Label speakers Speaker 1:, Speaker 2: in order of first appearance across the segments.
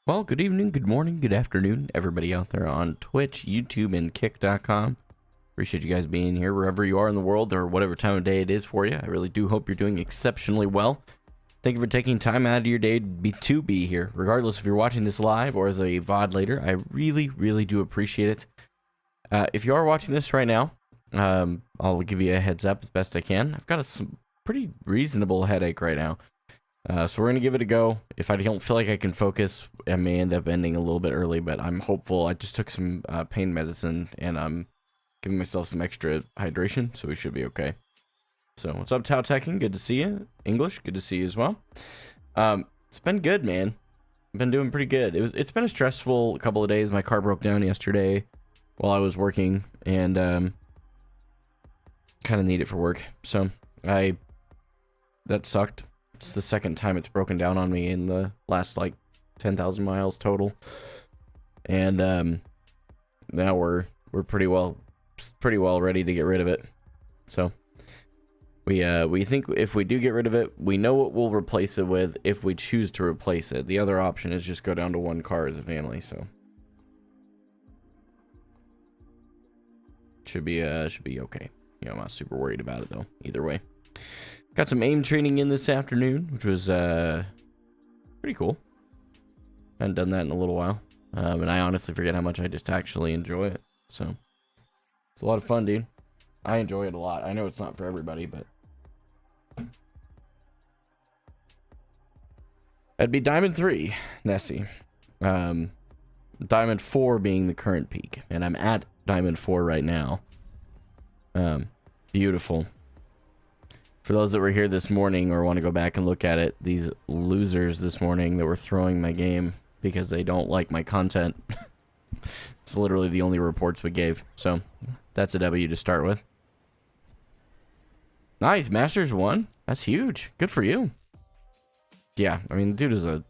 Speaker 1: Well, good evening, good morning, good afternoon, everybody out there on Twitch, YouTube, and Kick.com. Appreciate you guys being here wherever you are in the world or whatever time of day it is for you. I really do hope you're doing exceptionally well. Thank you for taking time out of your day to be here, regardless if you're watching this live or as a VOD later. I really do appreciate it. If you are watching this right now, I'll give you a heads up as best I can. I've got some pretty reasonable headache right now. So we're going to give it a go. If I don't feel like I can focus, I may end up ending a little bit early, but I'm hopeful. I just took some pain medicine, and I'm giving myself some extra hydration, so we should be okay. So what's up, Tao Teching? Good to see you. English, good to see you as well. It's been good, man. I've been doing pretty good. It's been a stressful couple of days. My car broke down yesterday while I was working, and kind of need it for work. So that sucked. It's the second time it's broken down on me in the last like 10,000 miles total, and now we're pretty well ready to get rid of it. So we think if we do get rid of it, we know what we'll replace it with if we choose to replace it. The other option is just go down to one car as a family. So should be okay. You know, I'm not super worried about it though. Either way. Got some aim training in this afternoon, which was pretty cool. Hadn't done that in a little while. And I honestly forget how much I just actually enjoy it. So it's a lot of fun, dude. I enjoy it a lot. I know it's not for everybody, but that'd be Diamond 3, Nessie. Diamond 4 being the current peak. And I'm at Diamond 4 right now. Beautiful. For those that were here this morning or want to go back and look at it, these losers this morning that were throwing my game because they don't like my content. It's literally the only reports we gave. So that's a W to start with. Nice, Masters 1. That's huge. Good for you. Yeah, I mean, the dude is a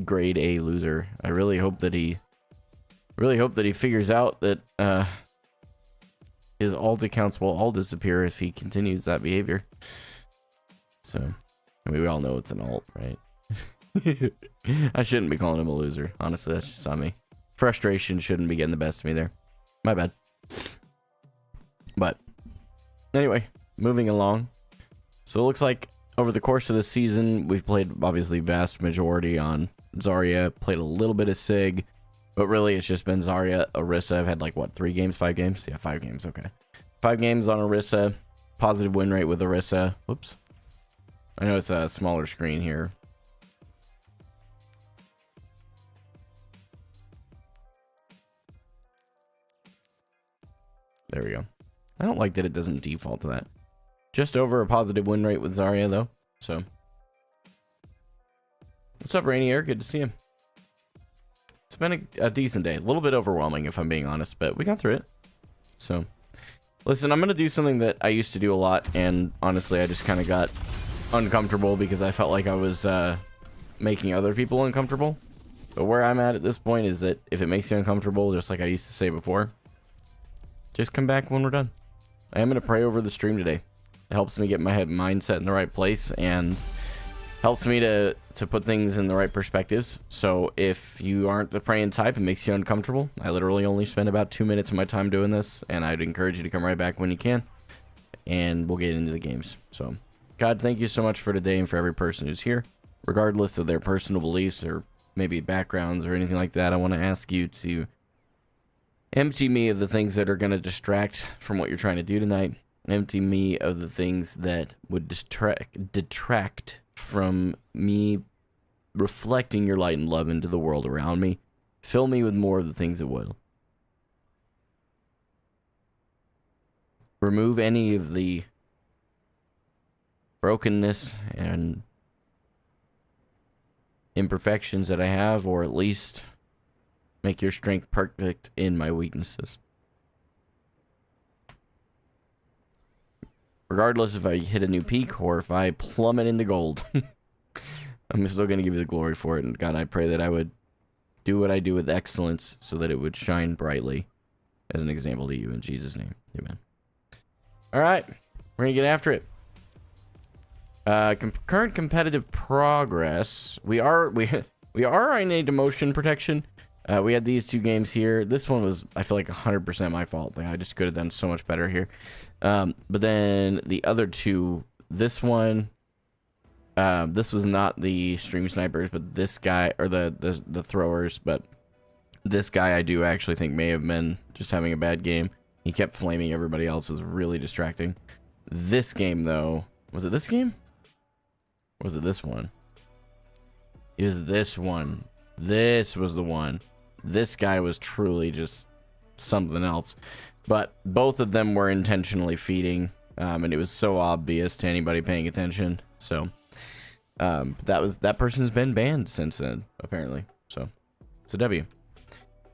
Speaker 1: grade A loser. I really hope that he figures out that his alt accounts will all disappear if he continues that behavior. So, I mean, we all know it's an alt, right? I shouldn't be calling him a loser. Honestly, that's just on me. Frustration shouldn't be getting the best of me there. My bad. But, anyway, moving along. So, it looks like over the course of the season, we've played, obviously, vast majority on Zarya. Played a little bit of Sig. But really, it's just been Zarya, Orisa. I've had, like, what, 3 games? 5 games? Yeah, 5 games. Okay. 5 games on Orisa. Positive win rate with Orisa. Whoops. I know it's a smaller screen here. There we go. I don't like that it doesn't default to that. Just over a positive win rate with Zarya, though. So, what's up, Rainier? Good to see you. It's been a decent day. A little bit overwhelming, if I'm being honest, but we got through it. So, listen, I'm going to do something that I used to do a lot, and honestly, I just kind of got uncomfortable because I felt like I was making other people uncomfortable. But where I'm at this point is that if it makes you uncomfortable, just like I used to say before, just come back when we're done. I am going to pray over the stream today. It helps me get my mindset in the right place and helps me to put things in the right perspectives. So if you aren't the praying type, it makes you uncomfortable. I literally only spend about 2 minutes of my time doing this, and I'd encourage you to come right back when you can, and we'll get into the games. So, God, thank you so much for today and for every person who's here, regardless of their personal beliefs or maybe backgrounds or anything like that. I want to ask you to empty me of the things that are going to distract from what you're trying to do tonight. Empty me of the things that would detract from me reflecting your light and love into the world around me. Fill me with more of the things that will. Remove any of the brokenness and imperfections that I have, or at least make your strength perfect in my weaknesses. Regardless if I hit a new peak or if I plummet into gold, I'm still going to give you the glory for it. And God, I pray that I would do what I do with excellence so that it would shine brightly as an example to you in Jesus' name. Amen. All right, we're going to get after it. Current competitive progress. We are in a demotion protection. We had these 2 games here. This one was, I feel like, 100% my fault. Like, I just could have done so much better here. But then the other 2, this one, this was not the stream snipers, but this guy, or the throwers, but this guy I do actually think may have been just having a bad game. He kept flaming everybody else. It was really distracting. This game, though, was it this game? Or was it this one? It was this one. This was the one. This guy was truly just something else. But both of them were intentionally feeding, and it was so obvious to anybody paying attention. So that person's been banned since then, apparently. So it's a W.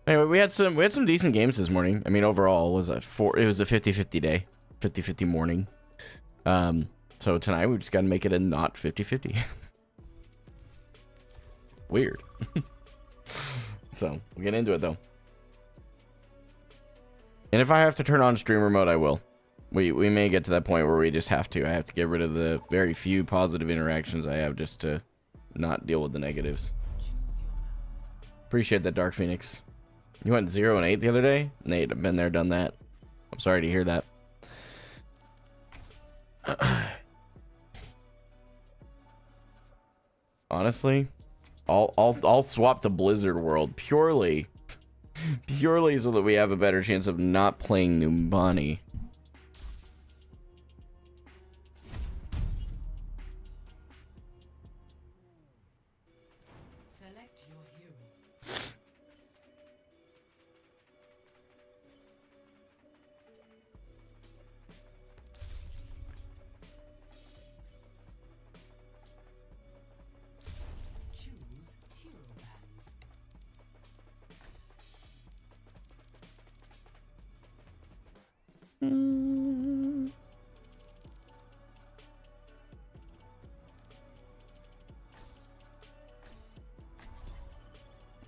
Speaker 1: Anyway, we had some decent games this morning. I mean, overall, it was a 50-50 day, 50-50 morning. So tonight we just got to make it a not 50-50. Weird. So we'll get into it though. And if I have to turn on streamer mode, I will. We may get to that point where we just have to. I have to get rid of the very few positive interactions I have just to not deal with the negatives. Appreciate that, Dark Phoenix. You went 0 and 8 the other day? Nate, I've been there, done that. I'm sorry to hear that. Honestly, I'll swap to Blizzard World purely so that we have a better chance of not playing Numbani.
Speaker 2: Select your hero. Choose hero bands.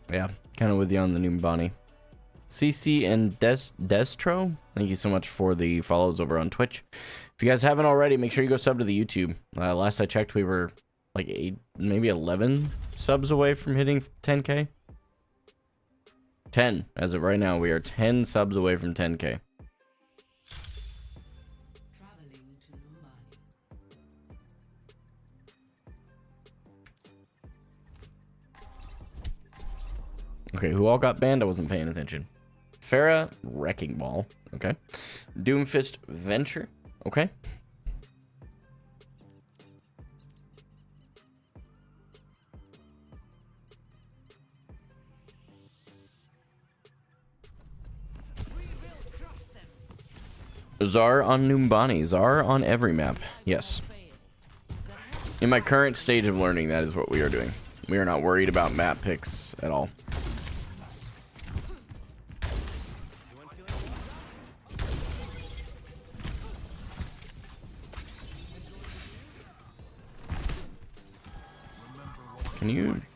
Speaker 1: Yeah, kind of with you on the Numbani. CC and Destro, thank you so much for the follows over on Twitch. If you guys haven't already, make sure you go sub to the YouTube. Last I checked, we were like 8, maybe 11 subs away from hitting 10K. 10 as of right now. We are 10 subs away from 10K.
Speaker 2: Traveling to Numbani.
Speaker 1: Okay, who all got banned? I wasn't paying attention. Farah, Wrecking Ball. Okay. Doomfist Venture. Okay. Czar on Numbani. Czar on every map. Yes. In my current stage of learning, that is what we are doing. We are not worried about map picks at all.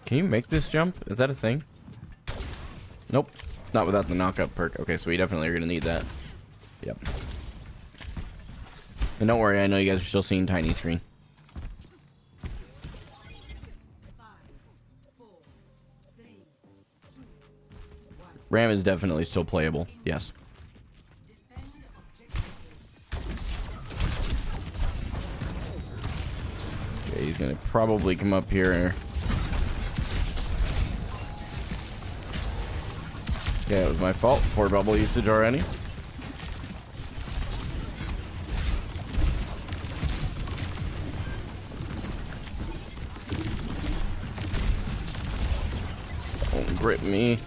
Speaker 1: Can you make this jump? Is that a thing? Nope. Not without the knockup perk. Okay, so we definitely are gonna need that. Yep. And don't worry, I know you guys are still seeing tiny screen. Ram is definitely still playable. Yes. Okay, he's gonna probably come up here. Yeah, it was my fault. Poor bubble usage already. Don't grip me.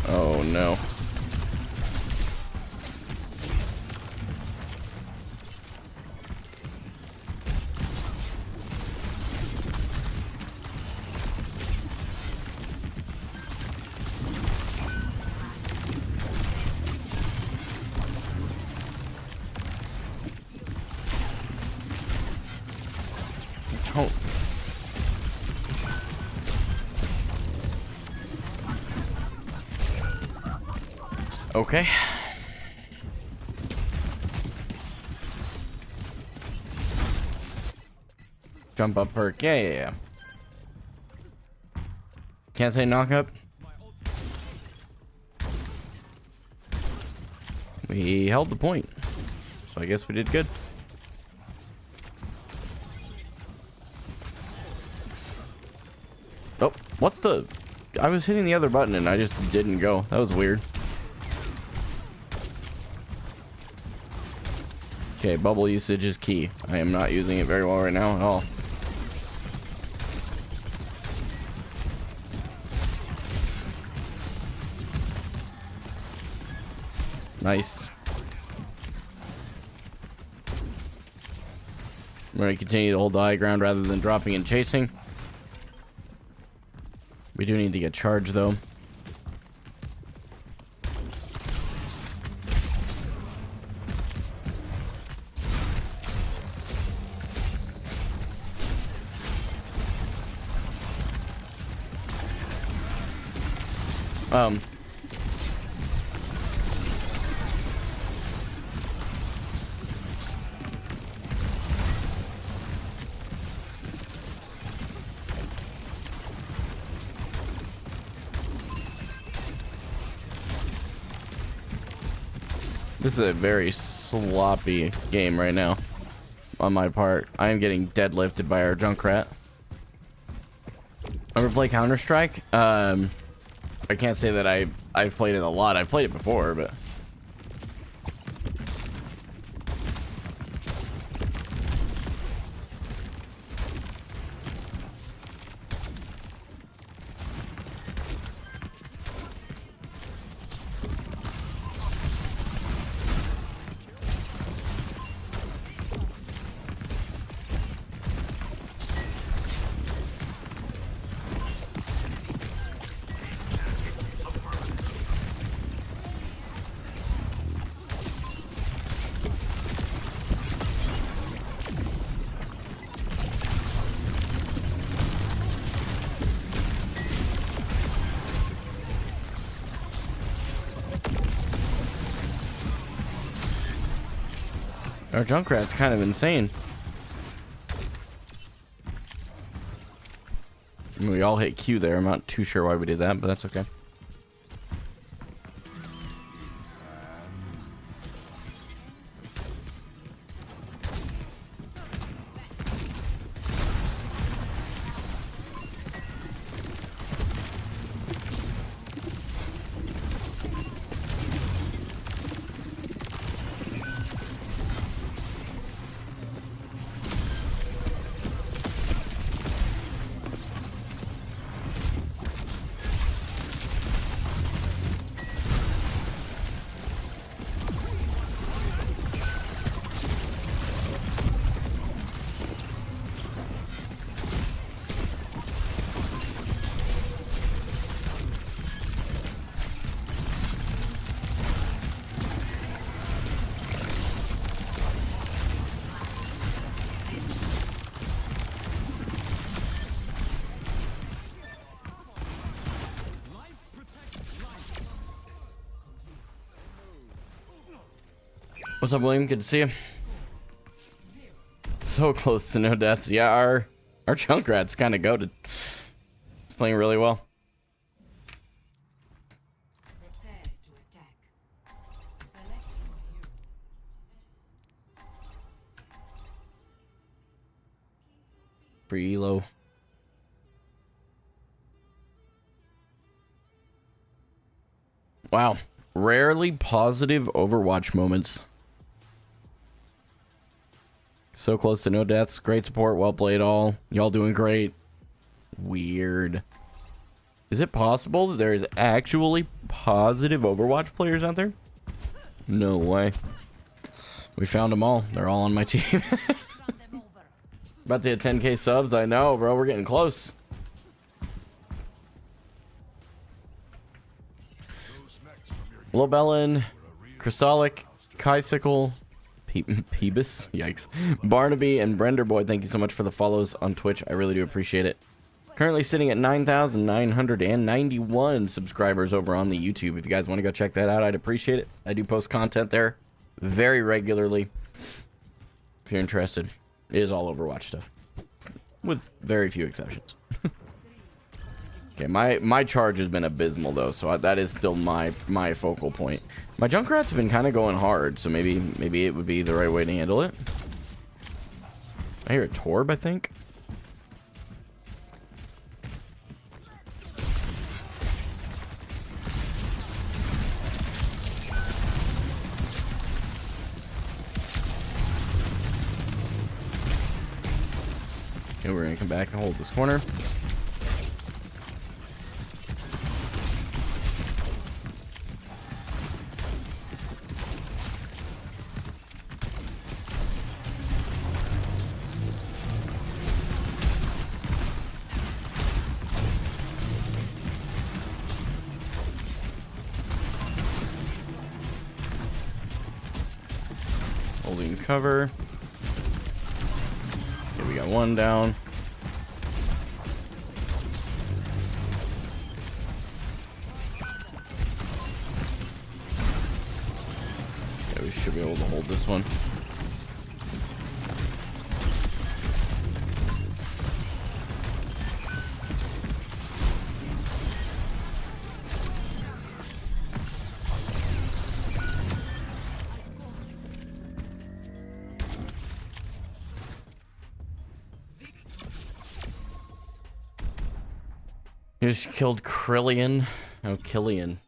Speaker 1: Oh no. Don't. Okay. Jump up perk. Yeah. Can't say knock up. We held the point. So I guess we did good. Oh, what the? I was hitting the other button and I just didn't go. That was weird. Okay, bubble usage is key. I am not using it very well right now at all. Nice. I'm going to continue to hold the high ground rather than dropping and chasing. We do need to get charged though. This is a very sloppy game right now on my part. I am getting deadlifted by our Junkrat. Ever play Counter-Strike? I can't say that I've played it a lot. I've played it before, but our Junkrat's kind of insane. I mean, we all hit Q there. I'm not too sure why we did that, but that's okay. What's up, William? Good to see you. So close to no deaths. Yeah, our Junkrat's kind of goated. It's playing really well.
Speaker 2: Prepare to attack. Select your hero.
Speaker 1: Free elo. Wow. Rarely positive Overwatch moments. So close to no deaths. Great support. Well played all. Y'all doing great. Weird. Is it possible that there is actually positive Overwatch players out there? No way. We found them all. They're all on my team. About to hit 10k subs. I know, bro. We're getting close. Lobellin, Chrysalic, Kaisicle, Peebus, yikes, Barnaby, and Brenderboy, thank you so much for the follows on Twitch. I really do appreciate it. Currently sitting at 9,991 subscribers over on the YouTube. If you guys want to go check that out, I'd appreciate it. I do post content there very regularly. If you're interested, it is all Overwatch stuff, with very few exceptions. Okay, my charge has been abysmal though, so that is still my focal point. My Junkrats have been kind of going hard, so maybe it would be the right way to handle it. I hear a Torb, I think. Okay, we're gonna come back and hold this corner. Holding cover. Okay, we got one down. Okay, we should be able to hold this one. You just killed Krillian. Oh, Killian.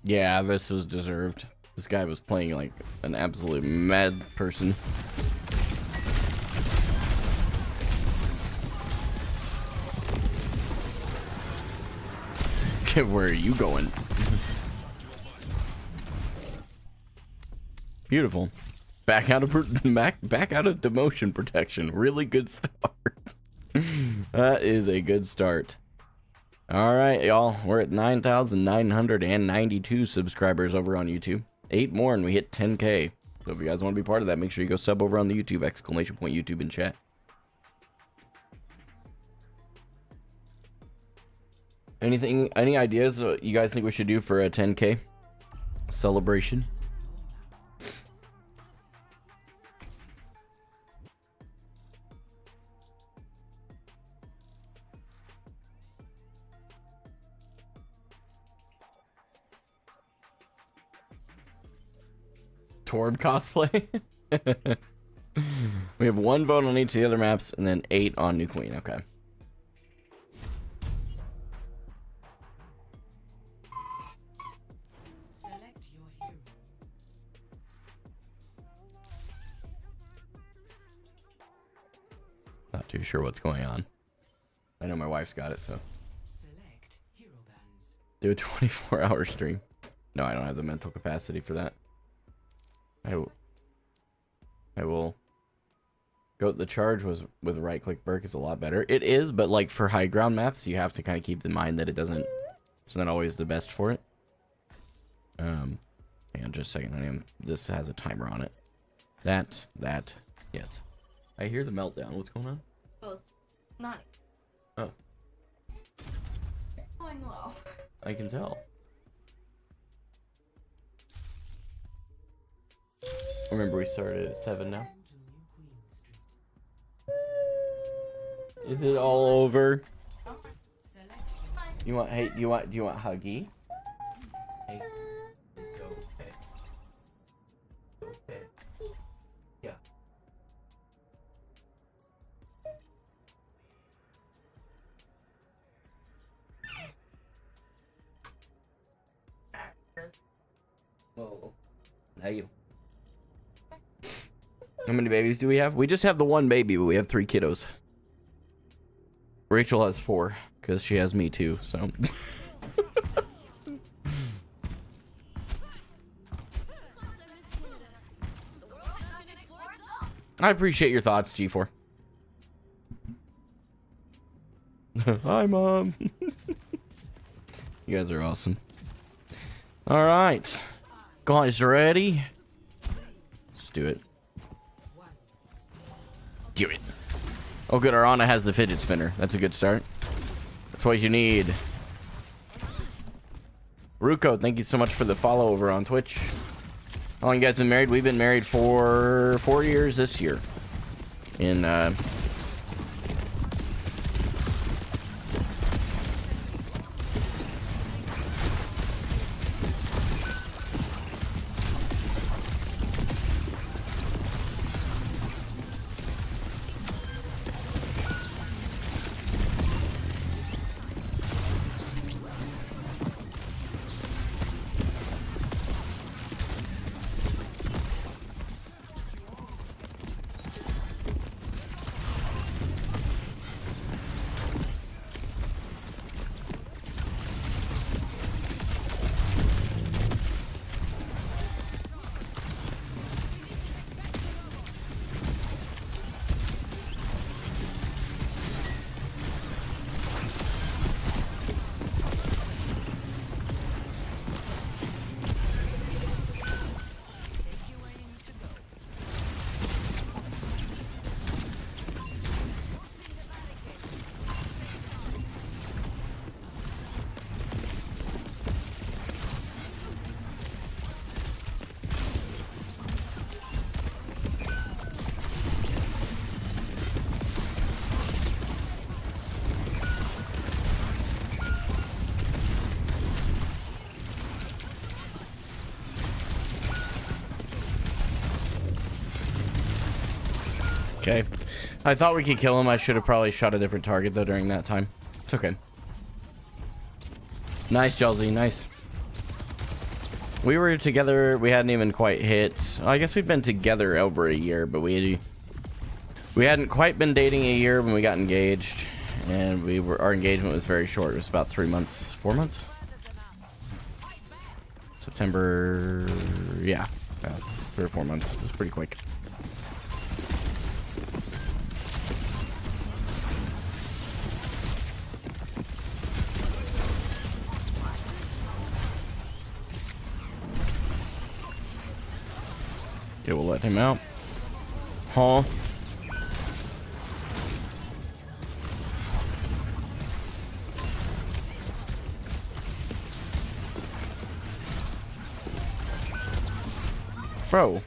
Speaker 1: Yeah, this was deserved. This guy was playing like an absolute mad person. Okay, where are you going? Beautiful. Back out of demotion protection. Really good start. That is a good start. All right, y'all. We're at 9,992 subscribers over on YouTube. 8 more and we hit 10K. So if you guys want to be part of that, make sure you go sub over on the YouTube, ! YouTube in chat. Any ideas you guys think we should do for a 10K celebration? Torb cosplay. We have 1 vote on each of the other maps and then 8 on New Queen. Okay.
Speaker 2: Select your hero.
Speaker 1: Not too sure what's going on. I know my wife's got it, so.
Speaker 2: Select hero bands.
Speaker 1: Do a 24-hour stream. No, I don't have the mental capacity for that. I will go. The charge was with right click Burke is a lot better. It is, but like for high ground maps, you have to kind of keep in mind that it's not always the best for it. Hang on just a second, honey. This has a timer on it. That, yes. I hear the meltdown. What's going on?
Speaker 3: Both. Not.
Speaker 1: Oh.
Speaker 3: Going well.
Speaker 1: I can tell. Remember, we started at 7 now. Is it all over? You want? Hey, do you want Huggy? Hey, it's okay. Okay. Yeah. Oh, now you. How many babies do we have? We just have the 1 baby, but we have 3 kiddos. Rachel has 4, because she has me too, so. I appreciate your thoughts, G4. Hi, Mom. You guys are awesome. All right. Guys, ready? Let's do it. Do it. Oh, good. Our Ana has the fidget spinner. That's a good start. That's what you need. Ruko, thank you so much for the follow over on Twitch. How long you guys been married? We've been married for 4 years this year. In Okay. I thought we could kill him. I should have probably shot a different target, though, during that time. It's okay. Nice, Jelzy. Nice. We were together. We hadn't even quite hit. I guess we've been together over a year, but we hadn't quite been dating a year when we got engaged. And our engagement was very short. It was about 3 months, 4 months? September, yeah, about 3 or 4 months. It was pretty quick. Okay, we'll let him out. Huh? Bro.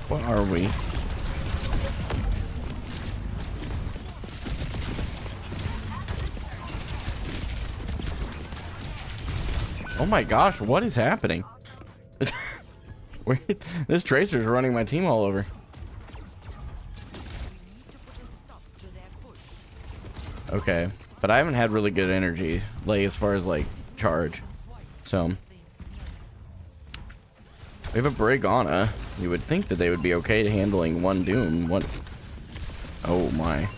Speaker 1: What are we? Oh my gosh, what is happening? This Tracer's running my team all over. Okay, but I haven't had really good energy, like as far as like charge. So we have a Brigana. You would think that they would be okay handling one Doom. What? Oh my.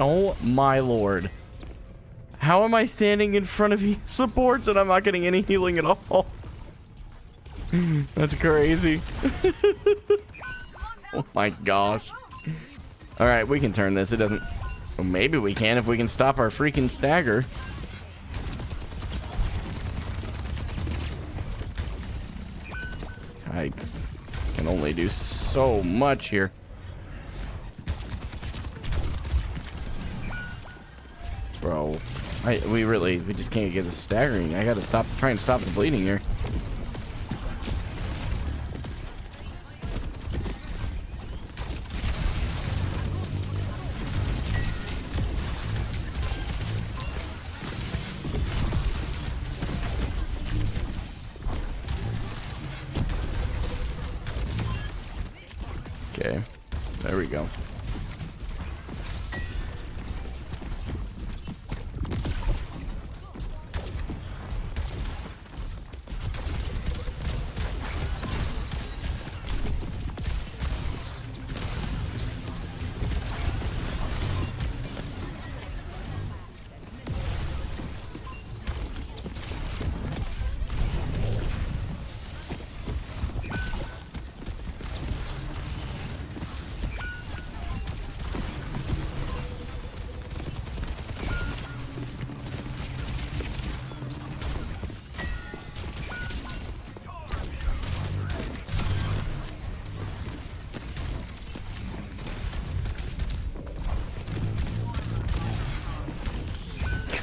Speaker 1: Oh my lord. How am I standing in front of supports and I'm not getting any healing at all? That's crazy. Oh my gosh. Alright, we can turn this. It doesn't... Well, maybe we can if we can stop our freaking stagger. I can only do so much here. Bro, we just can't get this staggering. I gotta try and stop the bleeding here. Okay, there we go.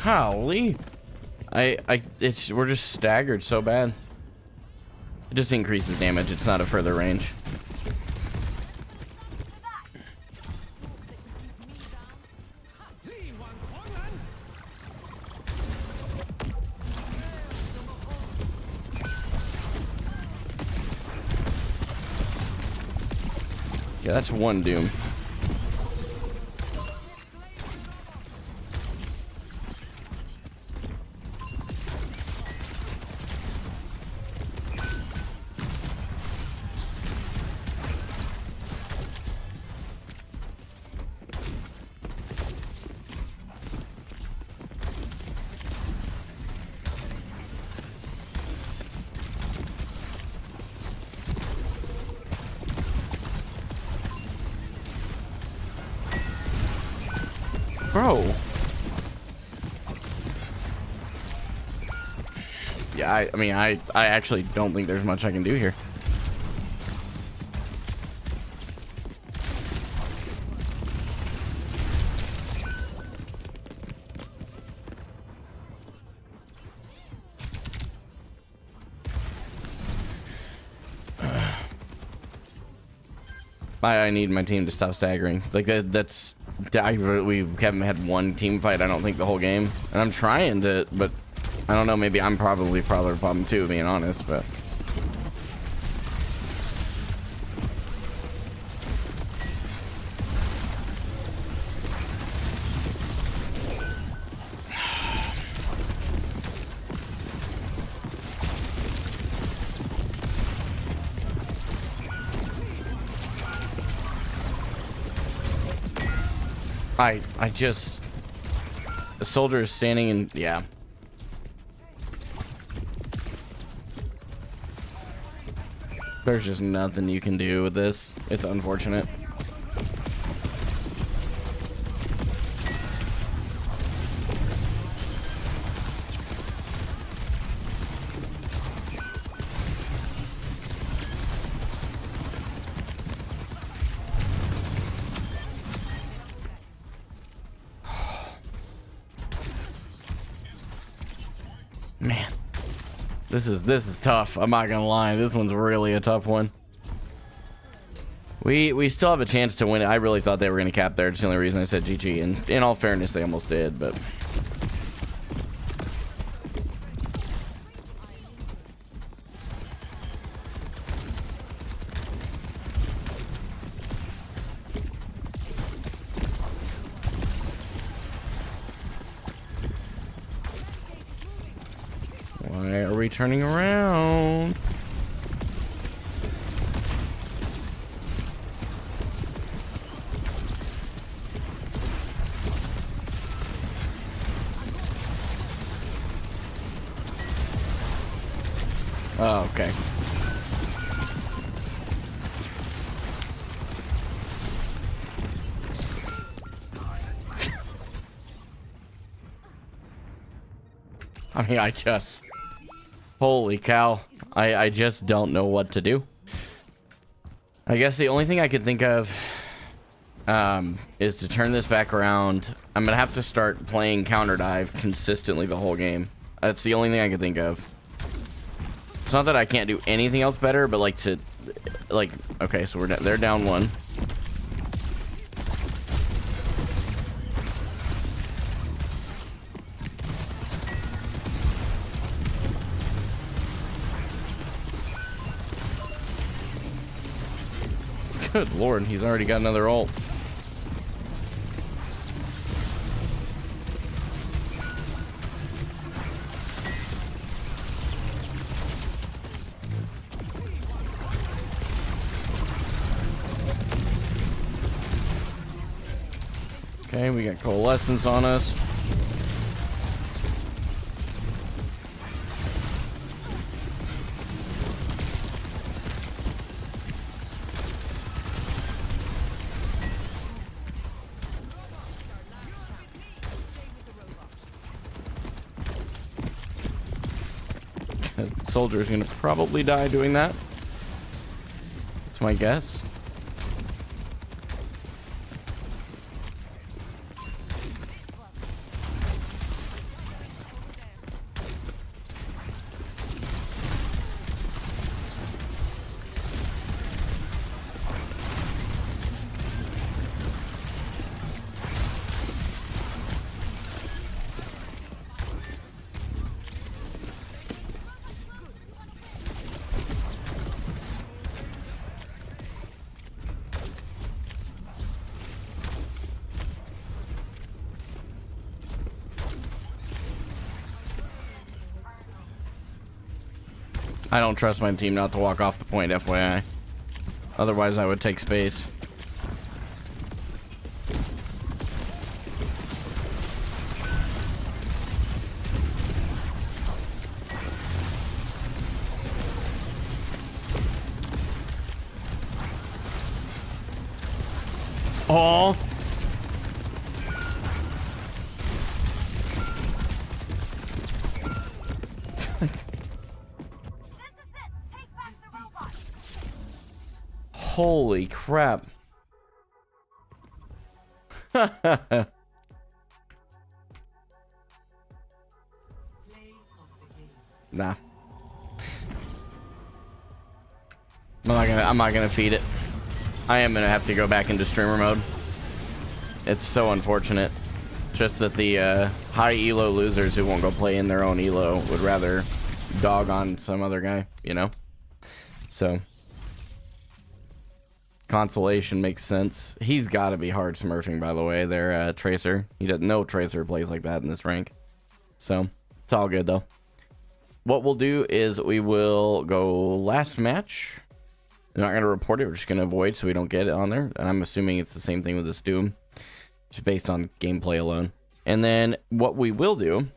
Speaker 1: Golly. We're just staggered so bad. It just increases damage. It's not a further range. Okay, that's one Doom. Bro. Yeah, I mean, I actually don't think there's much I can do here. I need my team to stop staggering. Like we haven't had one team fight, I don't think, the whole game. And I'm trying to, but I don't know, maybe I'm probably the problem too, being honest, but. I just, the soldier is standing in, yeah. There's just nothing you can do with this. It's unfortunate. Man, this is tough. I'm not gonna lie. This one's really a tough one. We still have a chance to win it. I really thought they were gonna cap there. It's the only reason I said GG. And in all fairness, they almost did. But why are we turning around? Oh, okay. I mean, holy cow. I just don't know what to do. I guess the only thing I could think of is to turn this back around. I'm gonna have to start playing counter dive consistently the whole game. That's the only thing I could think of. It's not that I can't do anything else better, but okay, so they're down one. Good lord, he's already got another ult. Okay, we got coalescence on us. Soldier's gonna probably die doing that. That's my guess. I don't trust my team not to walk off the point, FYI. Otherwise, I would take space. Oh. Holy crap. Nah. I'm not gonna feed it. I am gonna have to go back into streamer mode. It's so unfortunate. Just that the high elo losers who won't go play in their own elo would rather dog on some other guy, you know? So consolation makes sense. He's got to be hard smurfing, by the way. Their Tracer. He doesn't know Tracer plays like that in this rank. So it's all good though. What we'll do is we will go last match. I'm not gonna report it. We're just gonna avoid so we don't get it on there. And I'm assuming it's the same thing with this Doom, just based on gameplay alone. And then what we will do,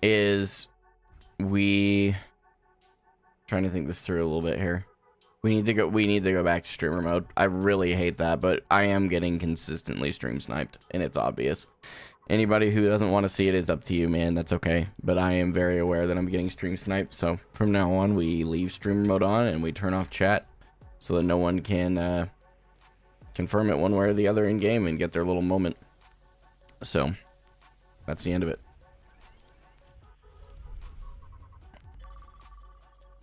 Speaker 1: is we trying to think this through a little bit here. We need to go back to streamer mode. I really hate that, but I am getting consistently stream sniped, and it's obvious. Anybody who doesn't want to see it is up to you, man. That's okay. But I am very aware that I'm getting stream sniped. So from now on, we leave streamer mode on and we turn off chat so that no one can confirm it one way or the other in game and get their little moment. So that's the end of it.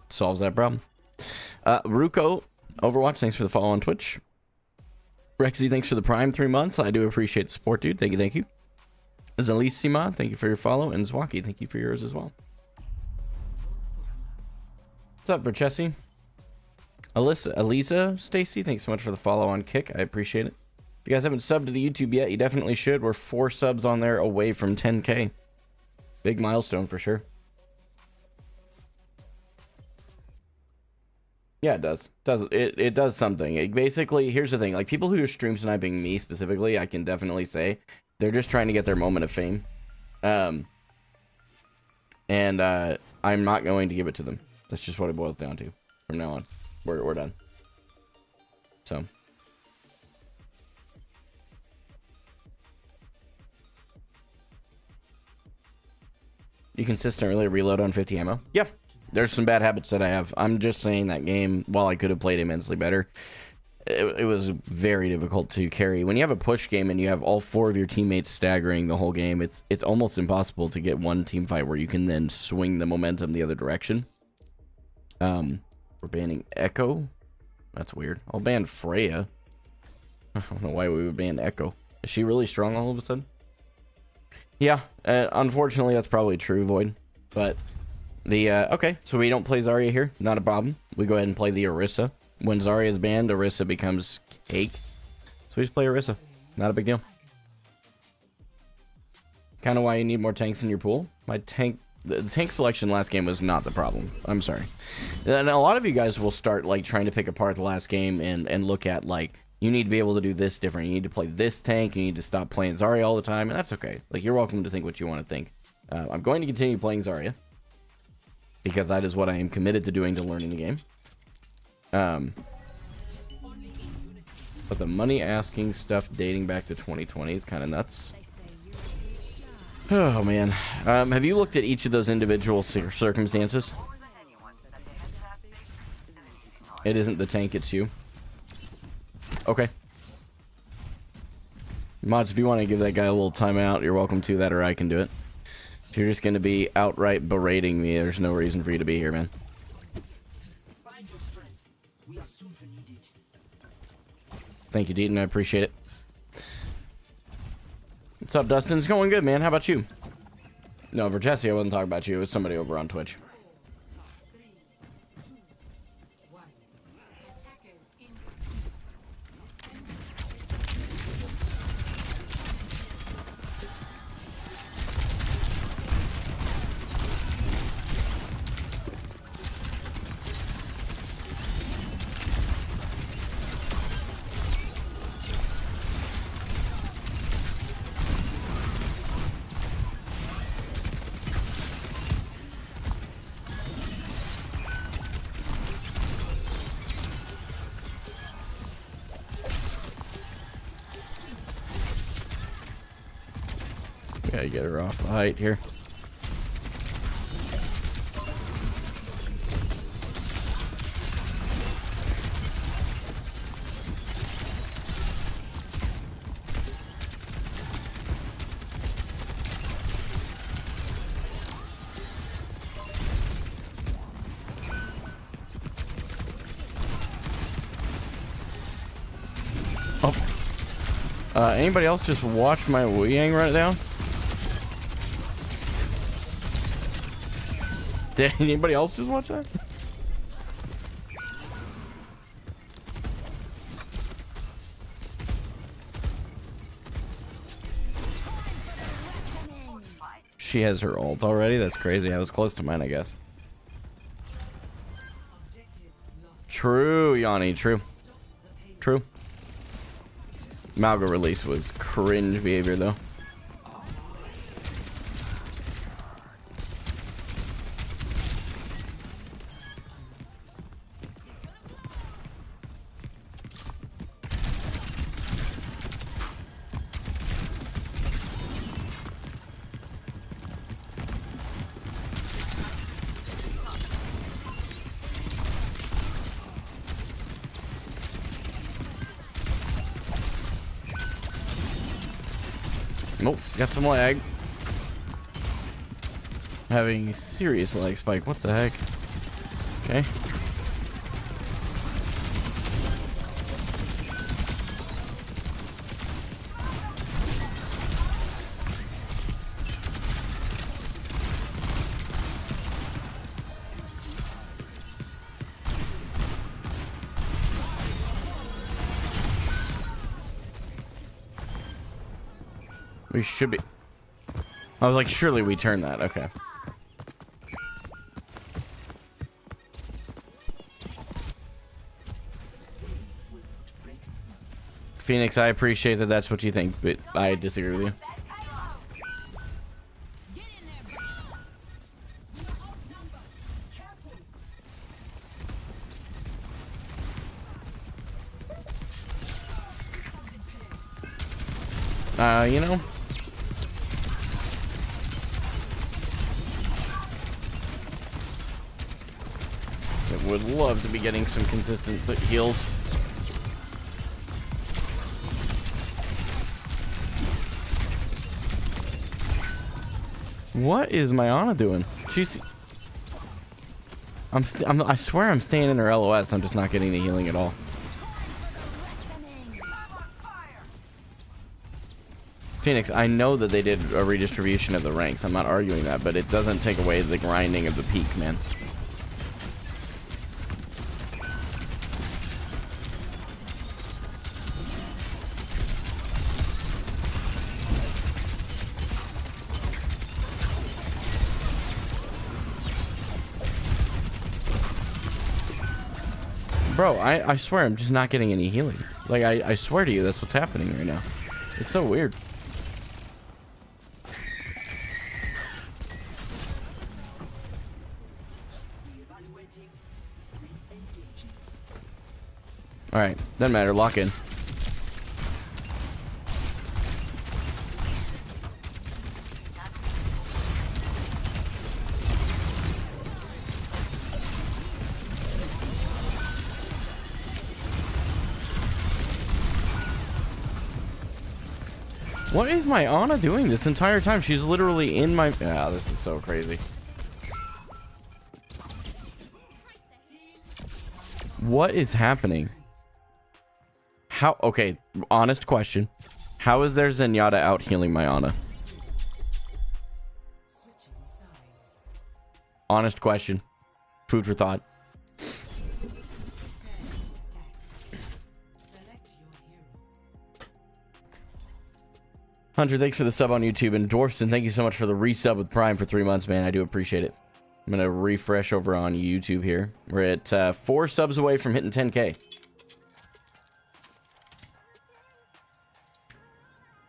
Speaker 1: Solves that problem. Ruko, Overwatch, thanks for the follow on Twitch. Rexy, thanks for the Prime 3 months. I do appreciate the support, dude. Thank you, thank you. Zalissima, thank you for your follow. And Zwaki, thank you for yours as well. What's up, Verchesi? Elisa, Stacy, thanks so much for the follow on Kick. I appreciate it. If you guys haven't subbed to the YouTube yet, you definitely should. We're 4 subs on there away from 10K. Big milestone for sure. Yeah, it does. It does something. It basically, here's the thing. Like, people who are stream sniping me specifically, I can definitely say they're just trying to get their moment of fame. I'm not going to give it to them. That's just what it boils down to. From now on, we're done. So. You consistently reload on 50 ammo? Yeah. There's some bad habits that I have. I'm just saying that game, while I could have played immensely better, it was very difficult to carry. When you have a push game and you have all 4 of your teammates staggering the whole game, it's almost impossible to get one team fight where you can then swing the momentum the other direction. We're banning Echo. That's weird. I'll ban Freya. I don't know why we would ban Echo. Is she really strong all of a sudden? Yeah, unfortunately that's probably true, Void. But okay, so we don't play Zarya here. Not a problem. We go ahead and play the Orisa. When Zarya is banned, Orisa becomes cake. So we just play Orisa. Not a big deal. Kind of why you need more tanks in your pool. The tank selection last game was not the problem. I'm sorry. And a lot of you guys will start like trying to pick apart the last game and look at like, you need to be able to do this different. You need to play this tank. You need to stop playing Zarya all the time. And that's okay. Like, you're welcome to think what you want to think. I'm going to continue playing Zarya, because that is what I am committed to doing to learning the game. But the money asking stuff dating back to 2020 is kind of nuts. Oh, man. Have you looked at each of those individual circumstances? It isn't the tank, it's you. Okay. Mods, if you want to give that guy a little timeout, you're welcome to that, or I can do it. If you're just going to be outright berating me, there's no reason for you to be here, man.
Speaker 2: Find your strength. We are soon to need it.
Speaker 1: Thank you, Deaton. I appreciate it. What's up, Dustin? It's going good, man. How about you? No, for Jesse, I wasn't talking about you. It was somebody over on Twitch. Gotta get her off the height here. Oh. Anybody else just watch my Wu Yang run it down? Did anybody else just watch that? She has her ult already? That's crazy. I was close to mine, I guess. True, Yanni. True. True. Malga release was cringe behavior, though. Nope, got some lag. Having serious lag spike. What the heck? Okay. We should be. I was like, surely we turn that. Okay. Phoenix, I appreciate that that's what you think, but I disagree with you. You know. I would love to be getting some consistent heals. What is my Ana doing? She's. I swear I'm staying in her LOS. I'm just not getting the healing at all. Phoenix, I know that they did a redistribution of the ranks. I'm not arguing that, but it doesn't take away the grinding of the peak, man. Bro, I swear I'm just not getting any healing. Like, I swear to you, that's what's happening right now. It's so weird. Alright, doesn't matter, lock in. What is my Ana doing this entire time? She's literally in my... Ah, this is so crazy. What is happening? How... Okay, honest question. How is there Zenyatta out healing my Ana? Honest question. Food for thought. Hunter, thanks for the sub on YouTube. And Dwarfson, thank you so much for the resub with Prime for 3 months, man. I do appreciate it. I'm going to refresh over on YouTube here. We're at 4 subs away from hitting 10K.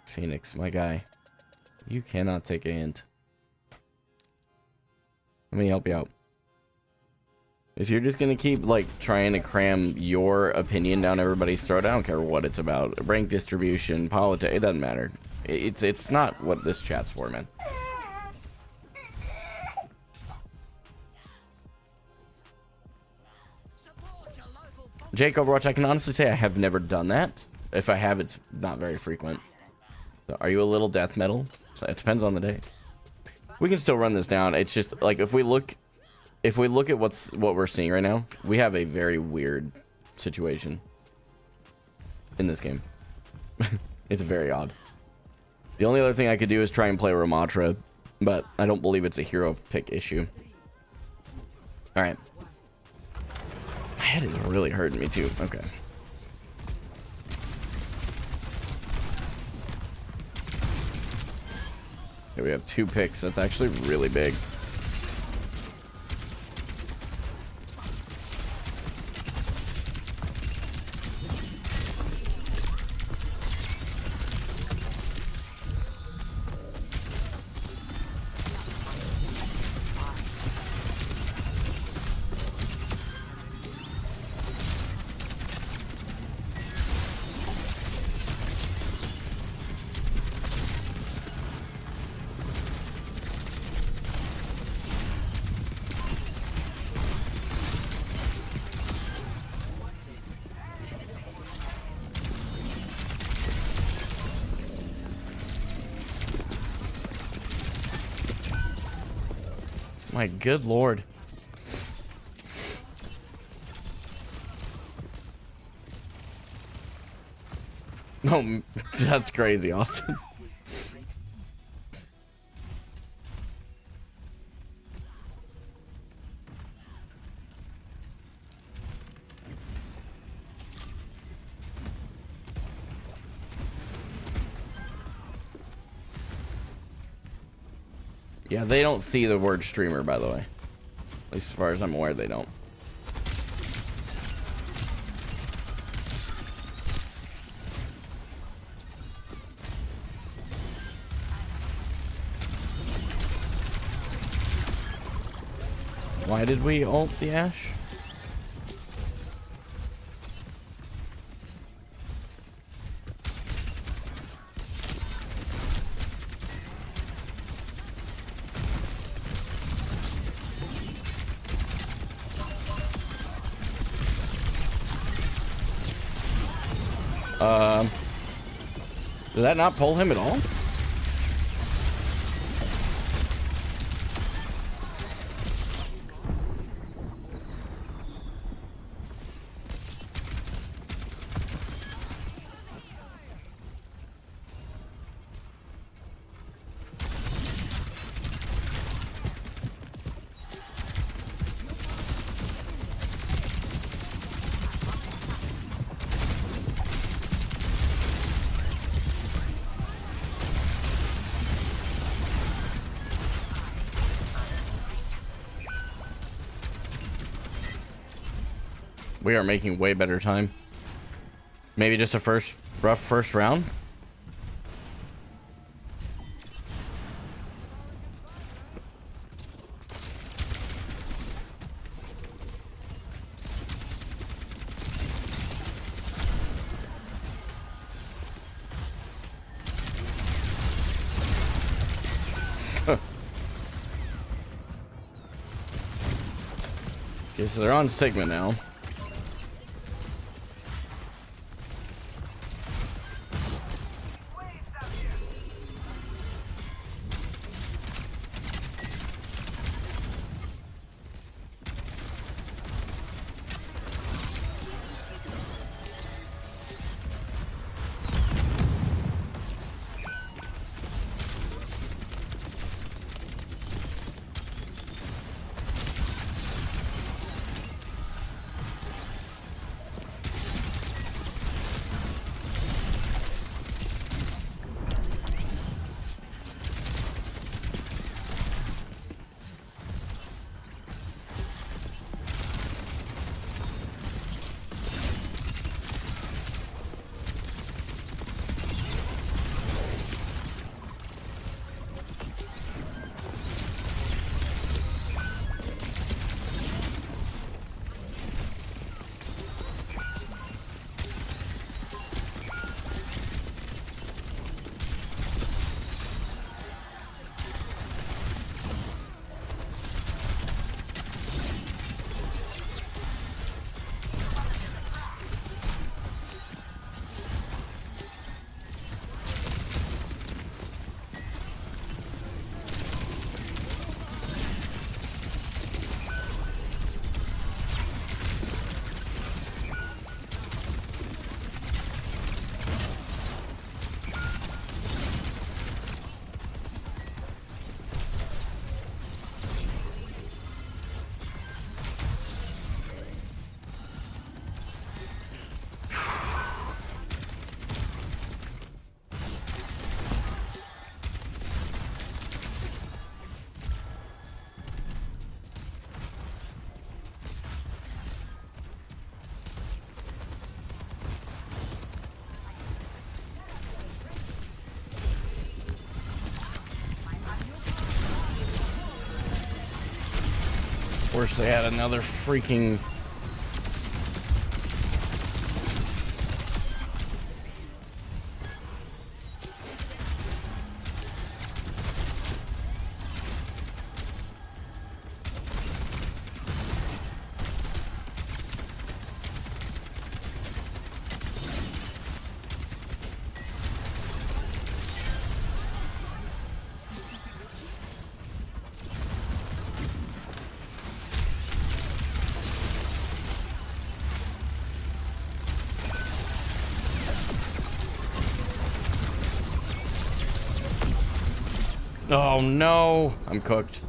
Speaker 1: Phoenix, my guy. You cannot take a hint. Let me help you out. If you're just going to keep, like, trying to cram your opinion down everybody's throat, I don't care what it's about. Rank distribution, politics, it doesn't matter. It's not what this chat's for, man. Jake Overwatch, I can honestly say I have never done that. If I have, it's not very frequent. So are you a little death metal? So it depends on the day. We can still run this down. It's just like if we look at what we're seeing right now, we have a very weird situation in this game. It's very odd. The only other thing I could do is try and play Ramatra, but I don't believe it's a hero pick issue. Alright. My head is really hurting me too. Okay. Here we have 2 picks. That's actually really big. My good lord. Oh, that's crazy, Austin. Yeah, they don't see the word streamer, by the way. At least as far as I'm aware, they don't. Why did we ult the Ashe? Did that not pull him at all? We are making way better time. Maybe just a rough first round. Okay, so they're on Sigma now. course they had another freaking... Oh no, I'm cooked.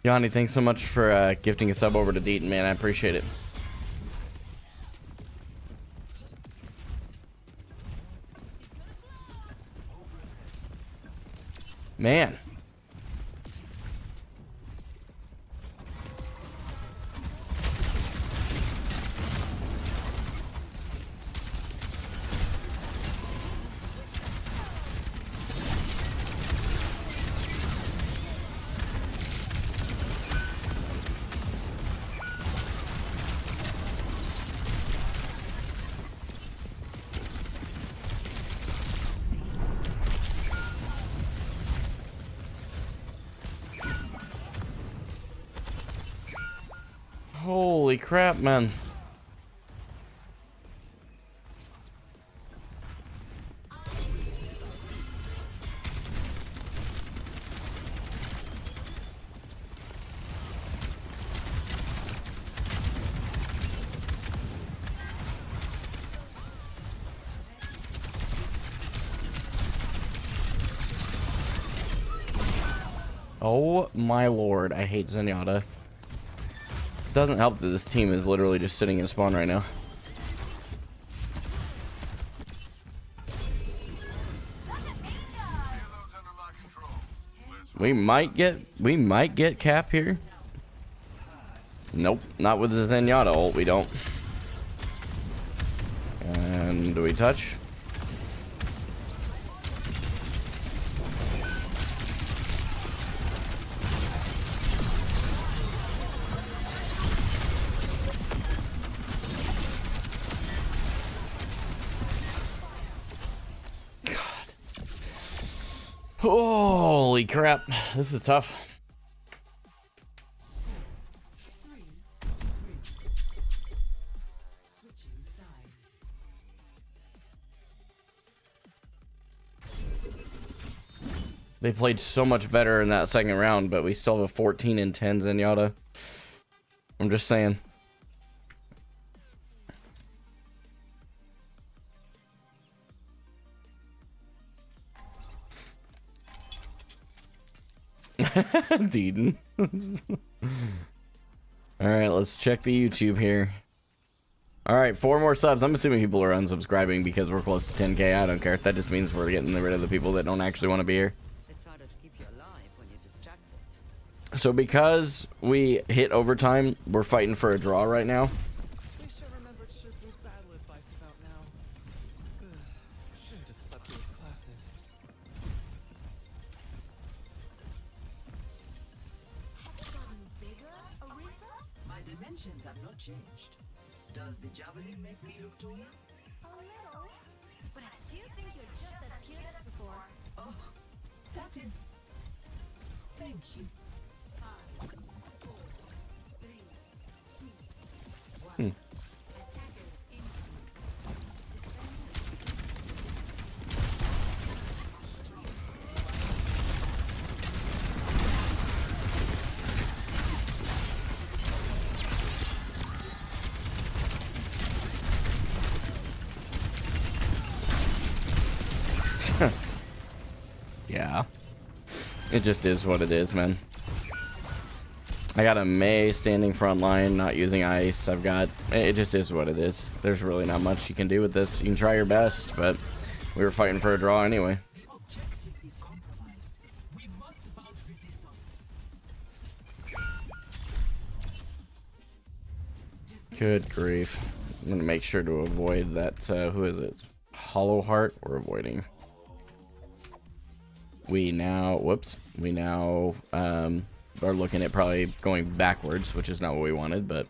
Speaker 1: Yanni, thanks so much for gifting a sub over to Deaton, man. I appreciate it. Man. Holy crap, man. Oh my lord, I hate Zenyatta. Doesn't help that this team is literally just sitting in spawn right now. We might get cap here. Nope, not with the Zenyatta ult, we don't. And do we touch? Holy crap, this is tough. They played so much better in that second round, but we still have a 14 and 10 Zenyatta. I'm just saying. Deaton. Alright, let's check the YouTube here. Alright, 4 more subs. I'm assuming people are unsubscribing because we're close to 10k. I don't care. That just means we're getting rid of the people that don't actually want to be here.
Speaker 3: It's harder to keep you alive when you're distracted.
Speaker 1: So because we hit overtime, we're fighting for a draw right now.
Speaker 4: Wish I remembered Shirku's battle advice about now. Shouldn't have slept through his classes.
Speaker 2: My dimensions have not changed. Does the javelin make me look taller?
Speaker 5: A little, but I still think you're just as cute as before.
Speaker 2: Oh, that is... Thank you. 5, 4, 3, 2, 1. Attackers
Speaker 1: Yeah. It just is what it is, man. I got a Mei standing front line, not using ice. I've got... It just is what it is. There's really not much you can do with this. You can try your best, but we were fighting for a draw anyway.
Speaker 2: The objective is compromised. We must mount resistance.
Speaker 1: Good grief. I'm gonna make sure to avoid that. Who is it? Hollow Heart. We're avoiding. We now, whoops. We now are looking at probably going backwards, which is not what we wanted, but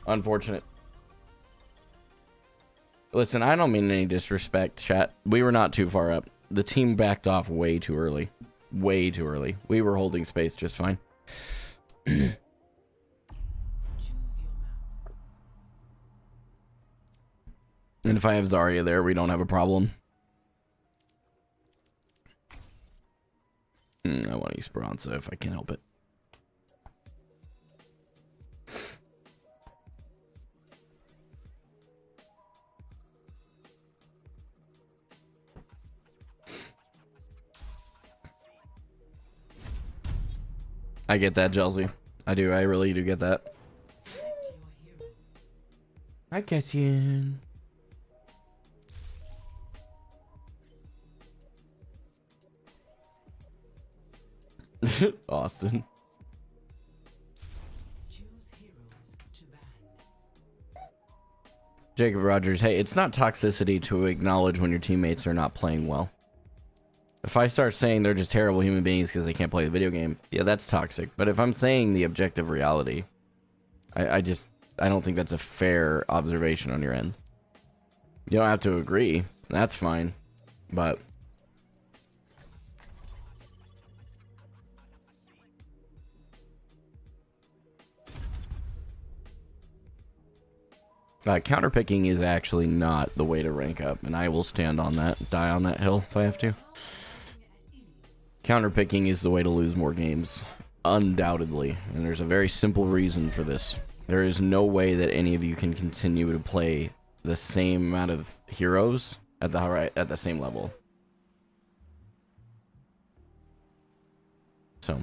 Speaker 1: unfortunate. Listen, I don't mean any disrespect, chat. We were not too far up. The team backed off way too early. Way too early. We were holding space just fine. And if I have Zarya there, we don't have a problem. I want Esperanza if I can help it. I get that, Chelsea. I do. I really do get that. I get you. Austin. Jacob Rogers. Hey, it's not toxicity to acknowledge when your teammates are not playing well. If I start saying they're just terrible human beings because they can't play the video game, yeah, that's toxic. But if I'm saying the objective reality, I don't think that's a fair observation on your end. You don't have to agree. That's fine. But counterpicking is actually not the way to rank up, and I will stand on that, die on that hill if I have to. Counterpicking is the way to lose more games, undoubtedly, and there's a very simple reason for this. There is no way that any of you can continue to play the same amount of heroes at the same level. So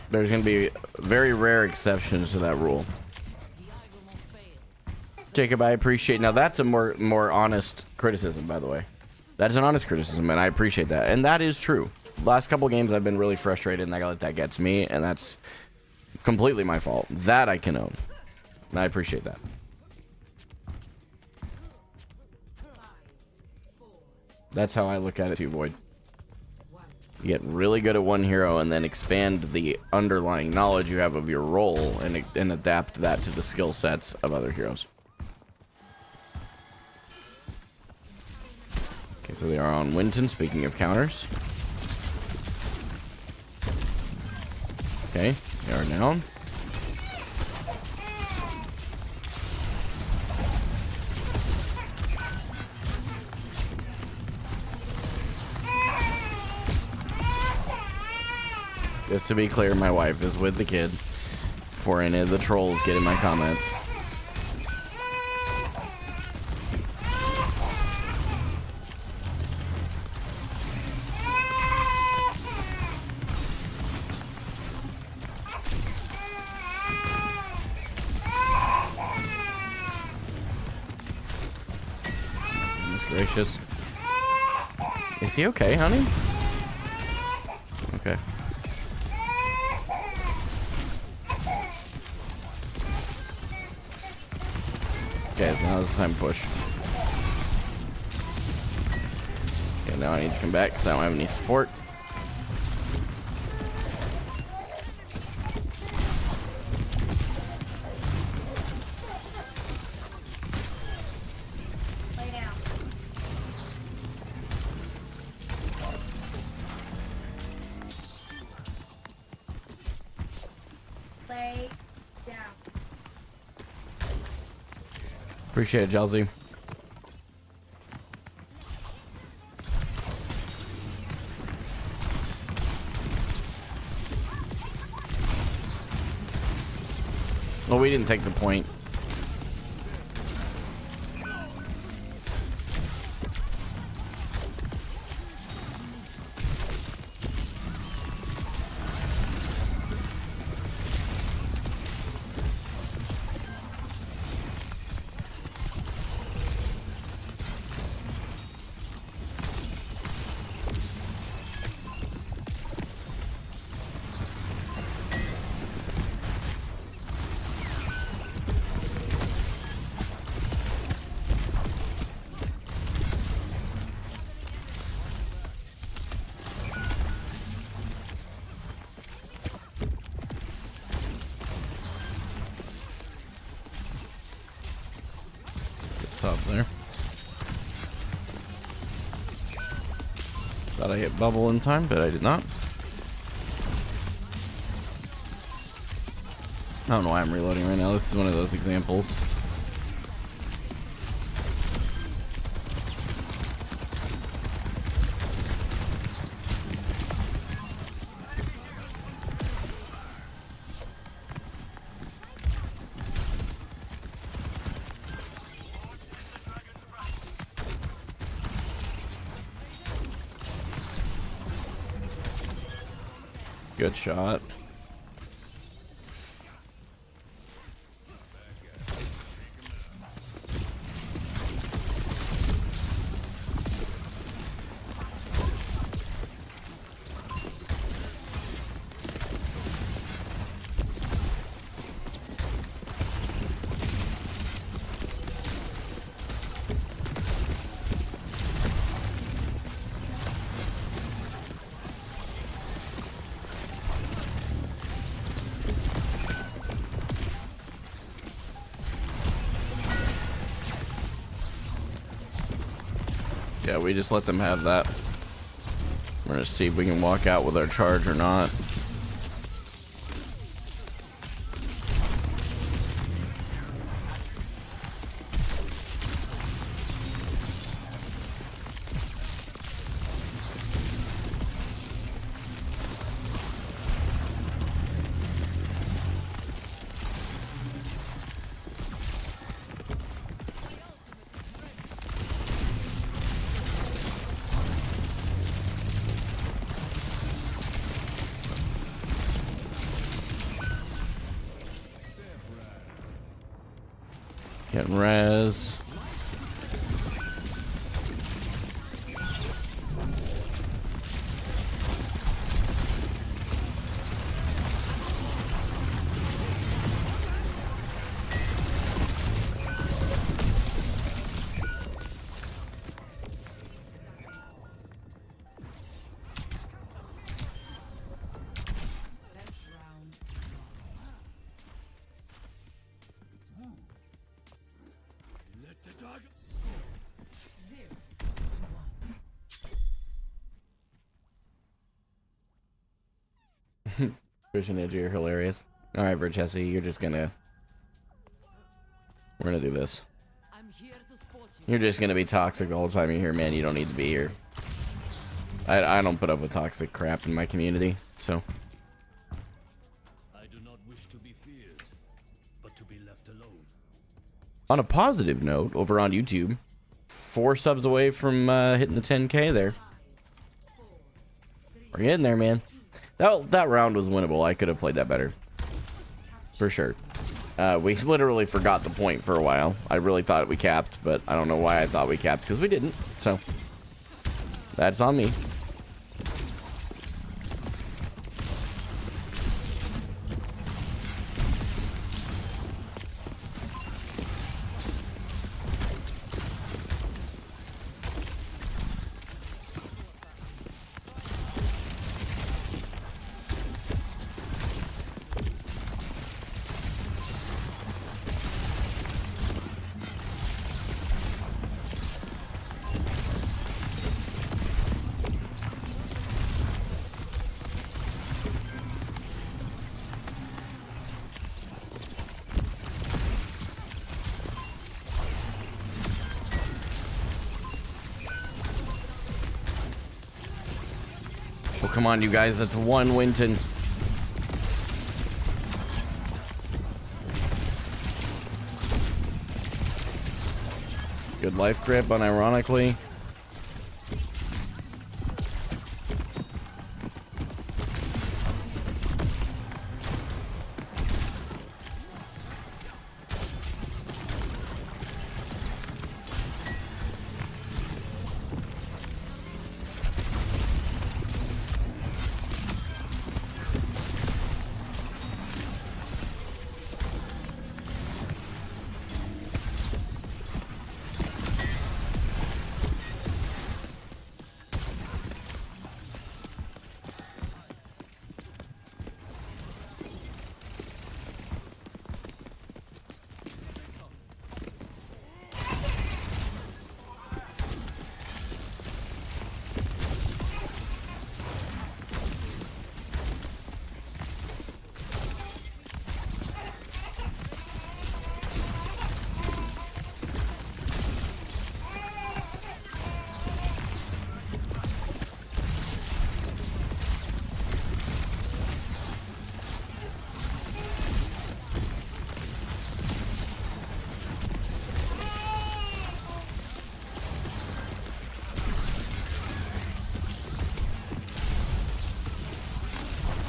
Speaker 1: there's going to be very rare exceptions to that rule. Jacob, I appreciate. Now that's a more honest criticism, by the way. That is an honest criticism, and I appreciate that. And that is true. Last couple games, I've been really frustrated, and that gets me, and that's completely my fault. That I can own. And I appreciate that. That's how I look at it too, Void. You get really good at one hero and then expand the underlying knowledge you have of your role and adapt that to the skill sets of other heroes. Okay, so they are on Winton, speaking of counters. Okay, they are down. Just to be clear, my wife is with the kid before any of the trolls get in my comments. Goodness gracious. Is he okay, honey? Okay. Okay, now it's time to push. Okay, now I need to come back because I don't have any support.
Speaker 5: Lay down. Lay down.
Speaker 1: Appreciate it, Chelsea. Well, we didn't take the point. Thought I hit bubble in time, but I did not. I don't know why I'm reloading right now. This is one of those examples. Good shot. Yeah, we just let them have that. We're gonna see if we can walk out with our charge or not. Getting res. Christian Edge, you're hilarious. Alright, Verchesi, you're just gonna... We're gonna do this. You're just gonna be toxic the whole time you're here, man. You don't need to be here. I don't put up with toxic crap in my community, so...
Speaker 6: I do not wish to be feared, but to be left alone.
Speaker 1: On a positive note, over on YouTube, 4 subs away from hitting the 10K there. We're getting there, man. That round was winnable. I could have played that better. For sure. We literally forgot the point for a while. I really thought we capped, but I don't know why I thought we capped, because we didn't. So, that's on me. Oh, come on, you guys. That's 1 Winton. Good life grip, unironically.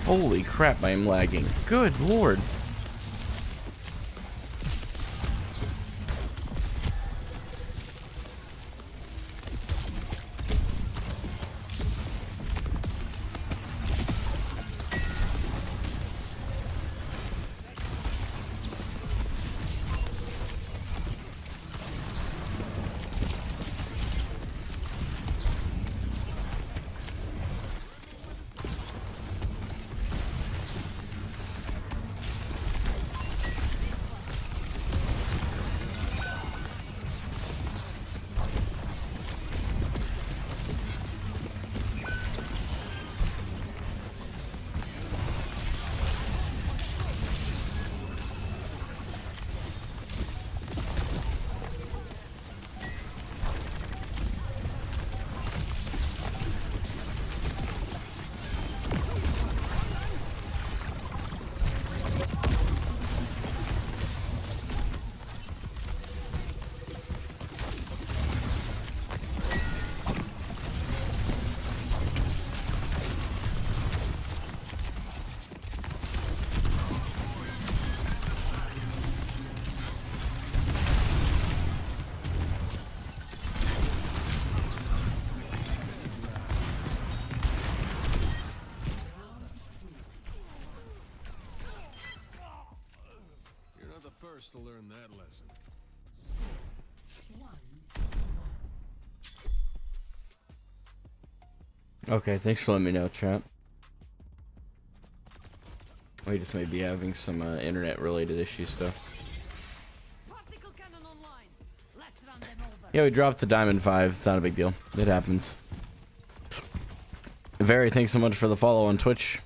Speaker 1: Holy crap, I am lagging. Good lord.
Speaker 6: You're not the first to learn that lesson.
Speaker 1: Okay, thanks for letting me know, chat. We just may be having some internet related issues though.
Speaker 3: Particle cannon online. Let's run them over.
Speaker 1: Yeah, we dropped to Diamond 5. It's not a big deal. It happens. Very, thanks so much for the follow on Twitch.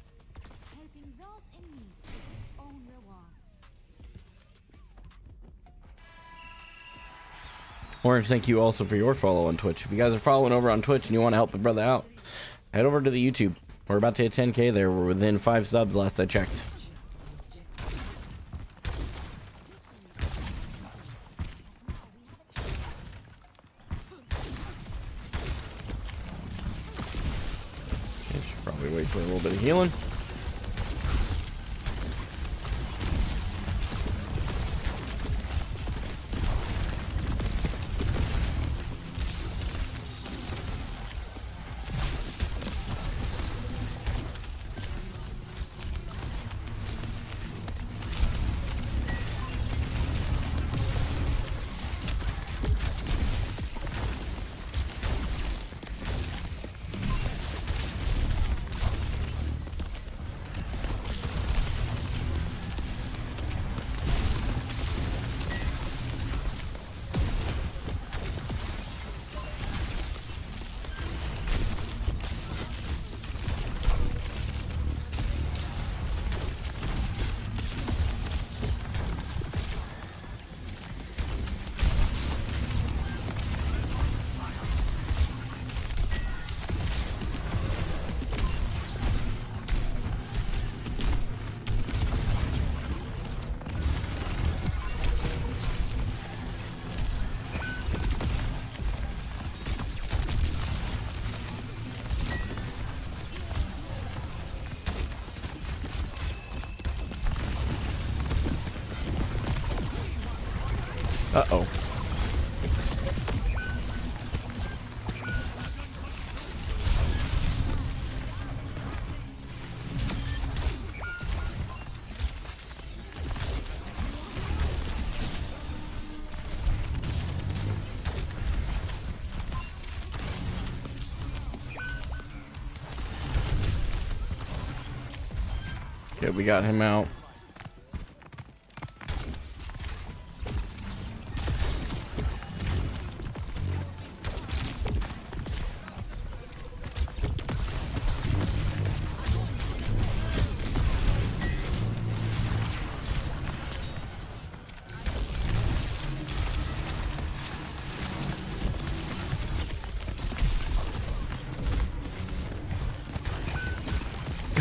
Speaker 5: Helping those in need is its own reward.
Speaker 1: Orange, thank you also for your follow on Twitch. If you guys are following over on Twitch and you want to help a brother out, head over to the YouTube. We're about to hit 10K there. We're within 5 subs last I checked. Okay, should probably wait for a little bit of healing. Uh-oh. Okay, we got him out.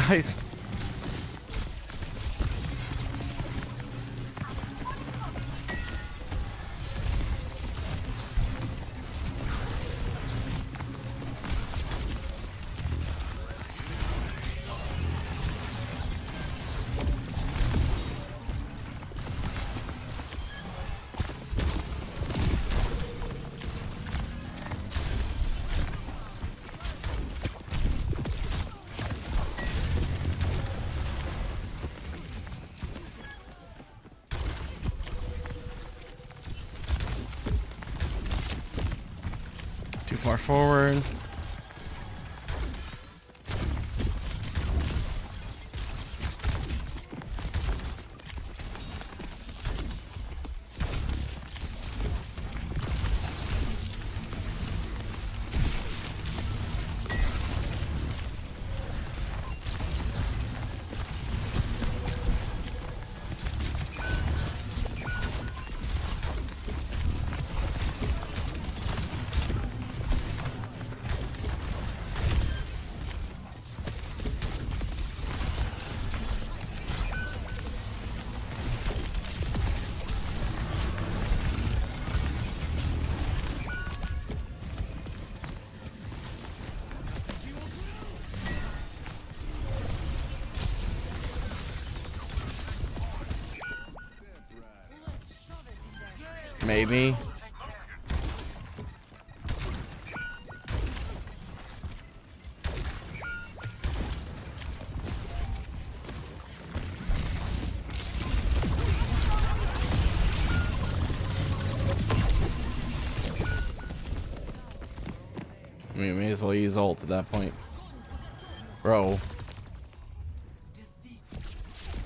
Speaker 1: Guys. far forward. Maybe. I mean, may as well use ult at that point. Bro.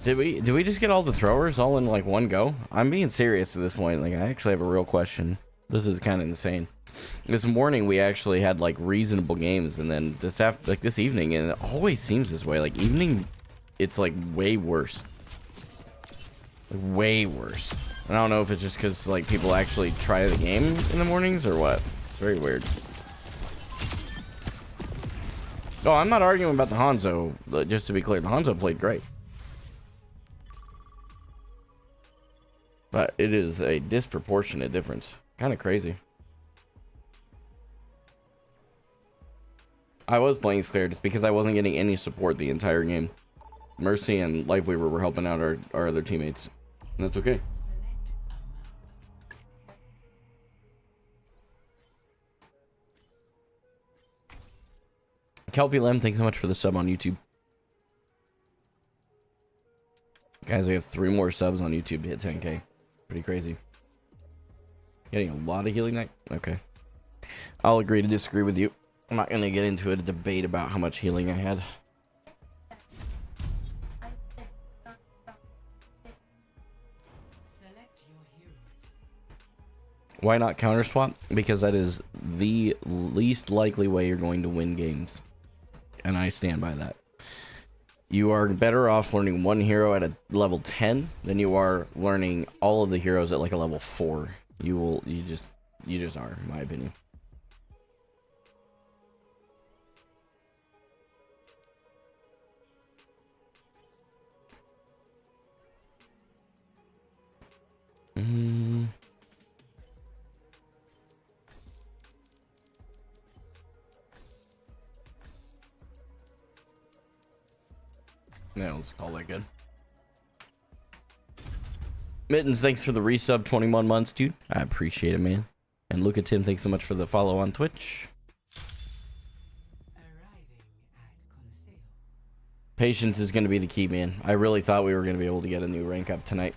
Speaker 1: Did we just get all the throwers all in like one go? I'm being serious at this point. Like, I actually have a real question. This is kind of insane. This morning we actually had like reasonable games, and then this evening, and it always seems this way. Like evening, it's like way worse. Like, way worse. I don't know if it's just because like people actually try the game in the mornings or what. It's very weird. No, I'm not arguing about the Hanzo. Just to be clear, the Hanzo played great. But it is a disproportionate difference. Kind of crazy. I was playing Slayer just because I wasn't getting any support the entire game. Mercy and Lifeweaver were helping out our other teammates. And that's okay. Kelpie Lem, thanks so much for the sub on YouTube. Guys, we have 3 more subs on YouTube to hit 10k. Pretty crazy. Getting a lot of healing night? Okay. I'll agree to disagree with you. I'm not going to get into a debate about how much healing I had. Why not counter swap? Because that is the least likely way you're going to win games. And I stand by that. You are better off learning one hero at a level 10 than you are learning all of the heroes at like a level 4. You just are, in my opinion. Yeah, let's call that good. Mittens, thanks for the resub, 21 months, dude. I appreciate it, man. And Luca Tim, thanks so much for the follow on Twitch. Patience is going to be the key, man. I really thought we were going to be able to get a new rank up tonight.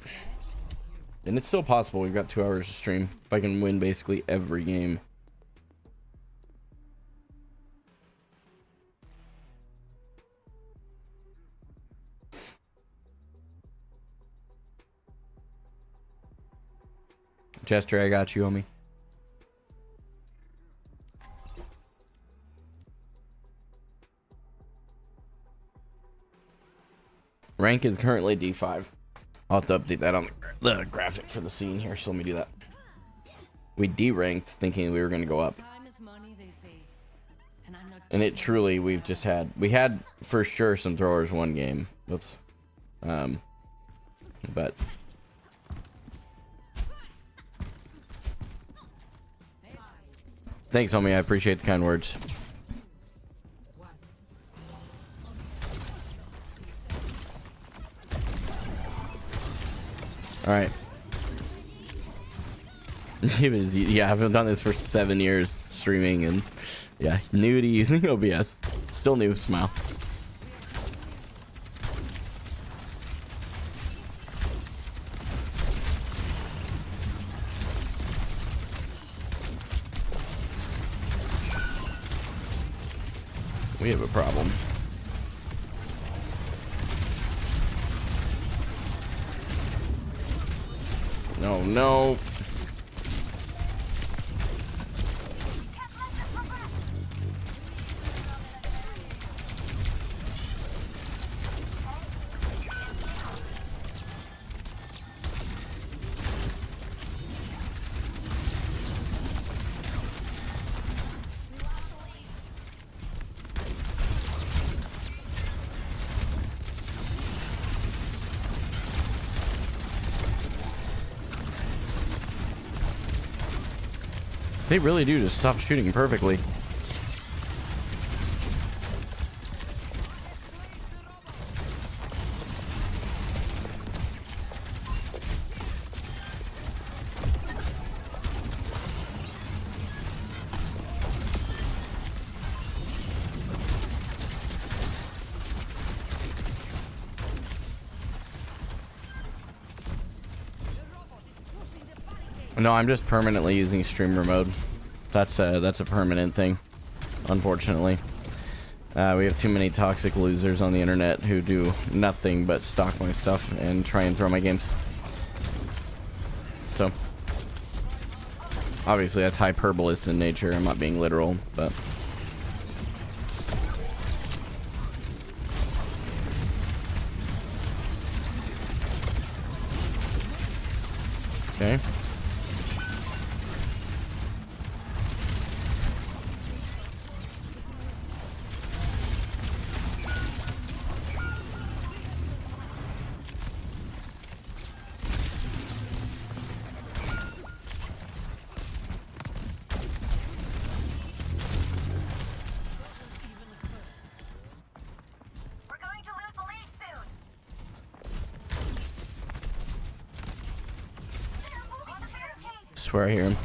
Speaker 1: And it's still possible. We've got 2 hours to stream. If I can win basically every game. Chester, I got you, homie. Rank is currently D5. I'll have to update that on the graphic for the scene here, so let me do that. We D-ranked thinking we were going to go up.
Speaker 3: Time is money, they say. And I'm not
Speaker 1: And it truly, we had for sure some throwers one game. Whoops. But thanks, homie. I appreciate the kind words. All right. Yeah, I haven't done this for 7 years streaming, and yeah, new to using OBS. Still new. Smile. We have a problem. No, no. They really do just stop shooting perfectly. No, I'm just permanently using streamer mode. That's a permanent thing, unfortunately. We have too many toxic losers on the internet who do nothing but stalk my stuff and try and throw my games. So, obviously that's hyperbolous in nature. I'm not being literal, but... Okay.
Speaker 5: We're going to lose the lead soon. On the barricade.
Speaker 1: Swear I hear him.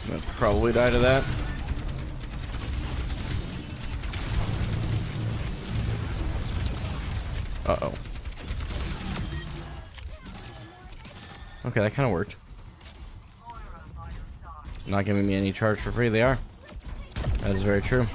Speaker 1: I'm gonna probably die to that. Uh-oh. Okay, that kind of worked. Not giving me any charge for free, they are. That is very true.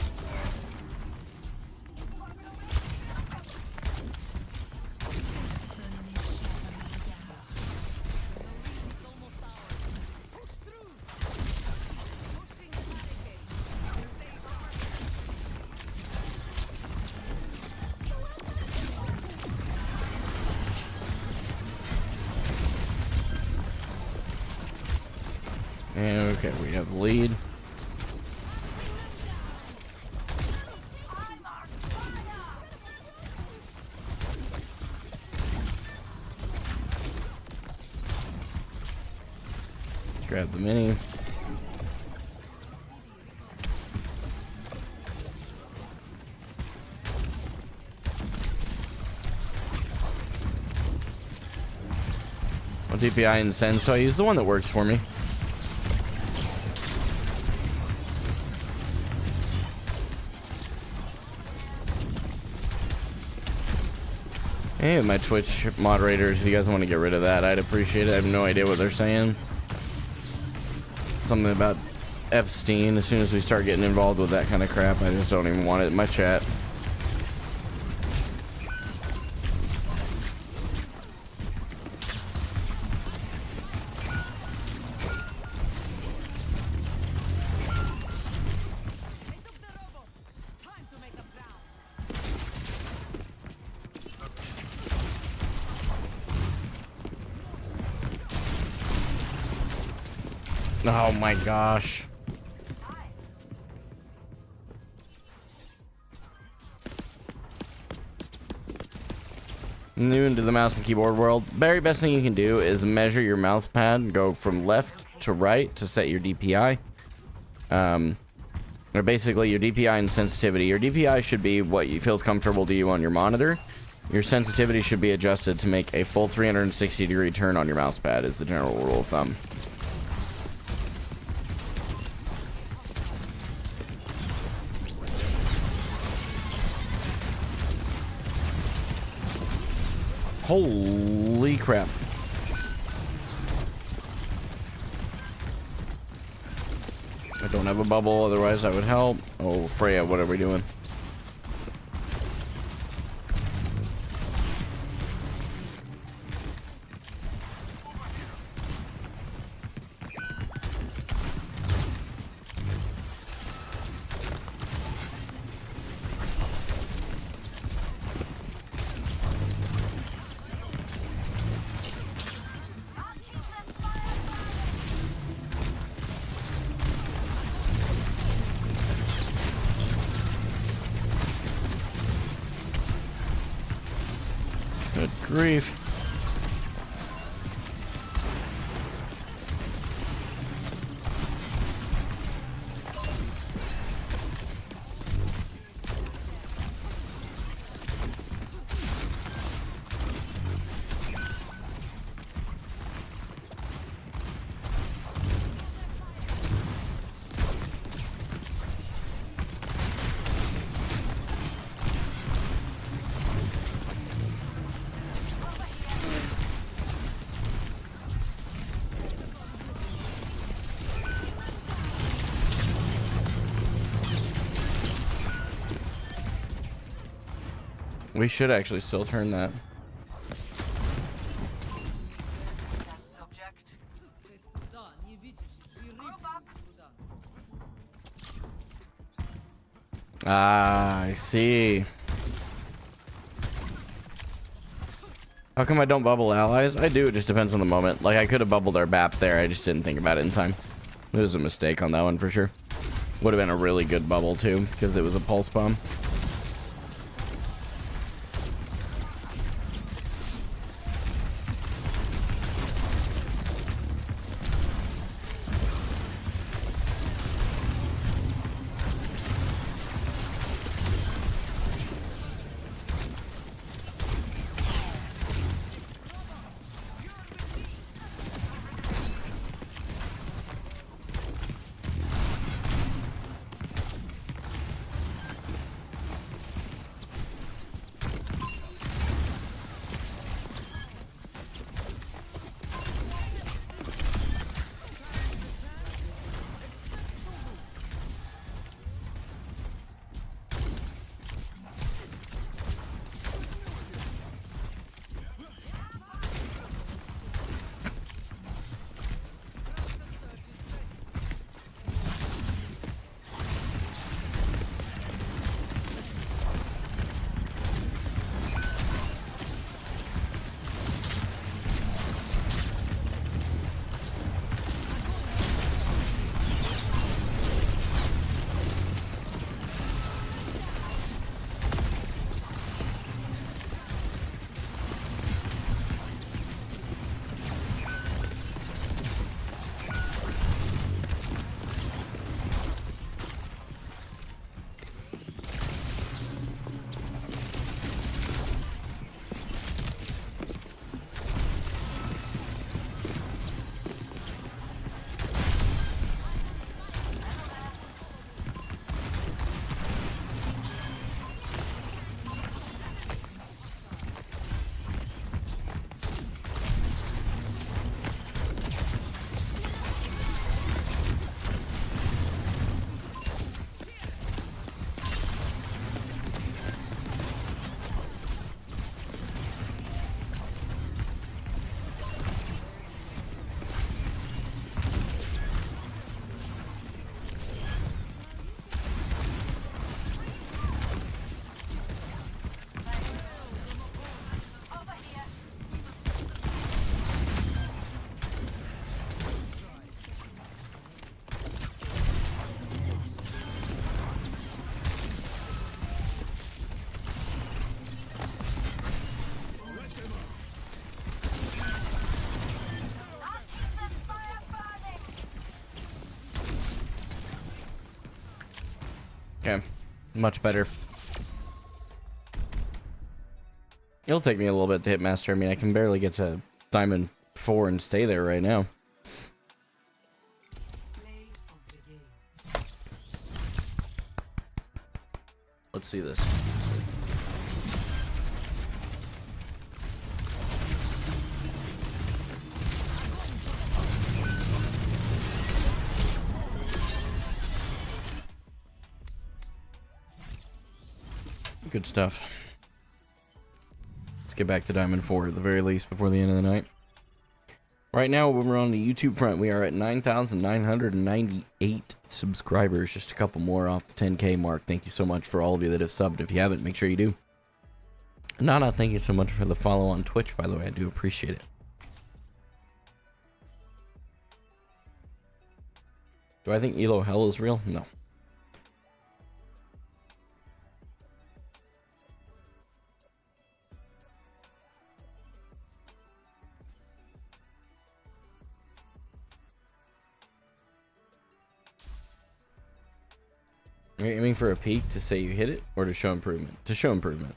Speaker 1: And okay, we have the lead. Grab the mini. Well, DPI and Send, so I use the one that works for me. Hey, my Twitch moderators, if you guys want to get rid of that, I'd appreciate it. I have no idea what they're saying. Something about Epstein. As soon as we start getting involved with that kind of crap, I just don't even want it in my chat. Oh my gosh. New into the mouse and keyboard world. Very best thing you can do is measure your mouse pad and go from left to right to set your DPI. Or basically your DPI and sensitivity. Your DPI should be what feels comfortable to you on your monitor. Your sensitivity should be adjusted to make a full 360-degree turn on your mouse pad is the general rule of thumb. Holy crap. I don't have a bubble, otherwise I would help. Oh, Freya, what are we doing? Good grief. We should actually still turn that.
Speaker 3: Да, не видишь, и рыбку туда.
Speaker 1: Ah, I see. How come I don't bubble allies? I do, it just depends on the moment. Like, I could have bubbled our BAP there, I just didn't think about it in time. It was a mistake on that one for sure. Would have been a really good bubble too, because it was a pulse bomb. Okay, much better. It'll take me a little bit to hit master. I mean, I can barely get to diamond 4 and stay there right now. Let's see this. Good stuff. Let's get back to Diamond 4 at the very least before the end of the night. Right now, over on the YouTube front, we are at 9,998 subscribers. Just a couple more off the 10K mark. Thank you so much for all of you that have subbed. If you haven't, make sure you do. Nana, thank you so much for the follow on Twitch, by the way. I do appreciate it. Do I think Elo Hell is real? No. Are you aiming for a peak to say you hit it, or to show improvement? To show improvement.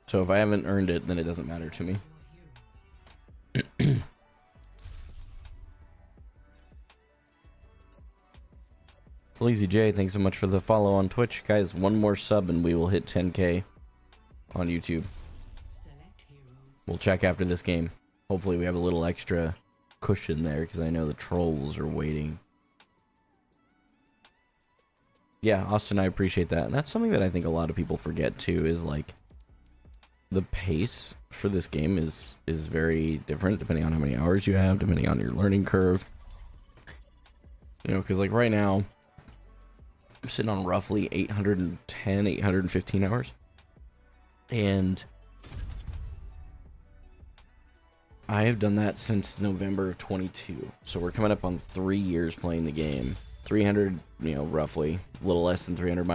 Speaker 1: So if I haven't earned it, then it doesn't matter to me. Sleazy J, thanks so much for the follow on Twitch. Guys, one more sub and we will hit 10K on YouTube. We'll check after this game. Hopefully we have a little extra cushion there, because I know the trolls are waiting. Yeah, Austin, I appreciate that. And that's something that I think a lot of people forget too, is like the pace for this game is very different depending on how many hours you have, depending on your learning curve. You know, because like right now, I'm sitting on roughly 810, 815 hours. And I have done that since November of 22. So we're coming up on 3 years playing the game. 300, you know, roughly, a little less than 300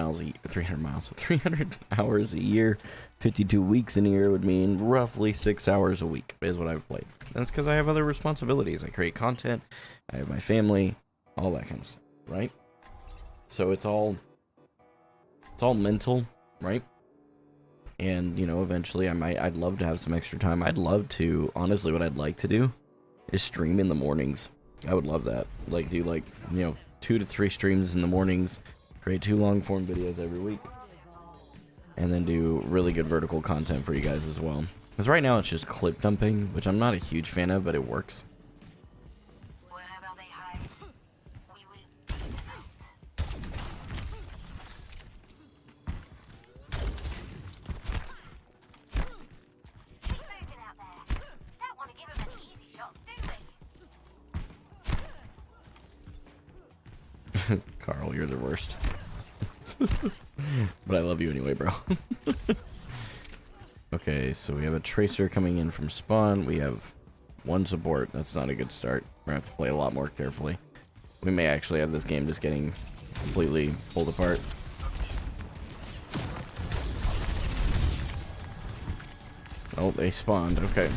Speaker 1: hours a year. 52 weeks in a year would mean roughly 6 hours a week is what I've played. That's because I have other responsibilities. I create content, I have my family, all that kind of stuff, right? So it's all mental, right? And, you know, eventually I'd love to have some extra time. I'd love to, honestly, what I'd like to do is stream in the mornings. I would love that. Like, do like, you know, 2 to 3 streams in the mornings, create 2 long form videos every week, and then do really good vertical content for you guys as well. Because right now it's just clip dumping, which I'm not a huge fan of, but it works.
Speaker 5: Wherever they hide, we will keep moving out there. Don't want to give them any easy shots, do we?
Speaker 1: Carl, you're the worst. But I love you anyway, bro. Okay, so we have a tracer coming in from spawn. We have 1 support. That's not a good start. We're gonna have to play a lot more carefully. We may actually have this game just getting completely pulled apart. Oh, they spawned. Okay.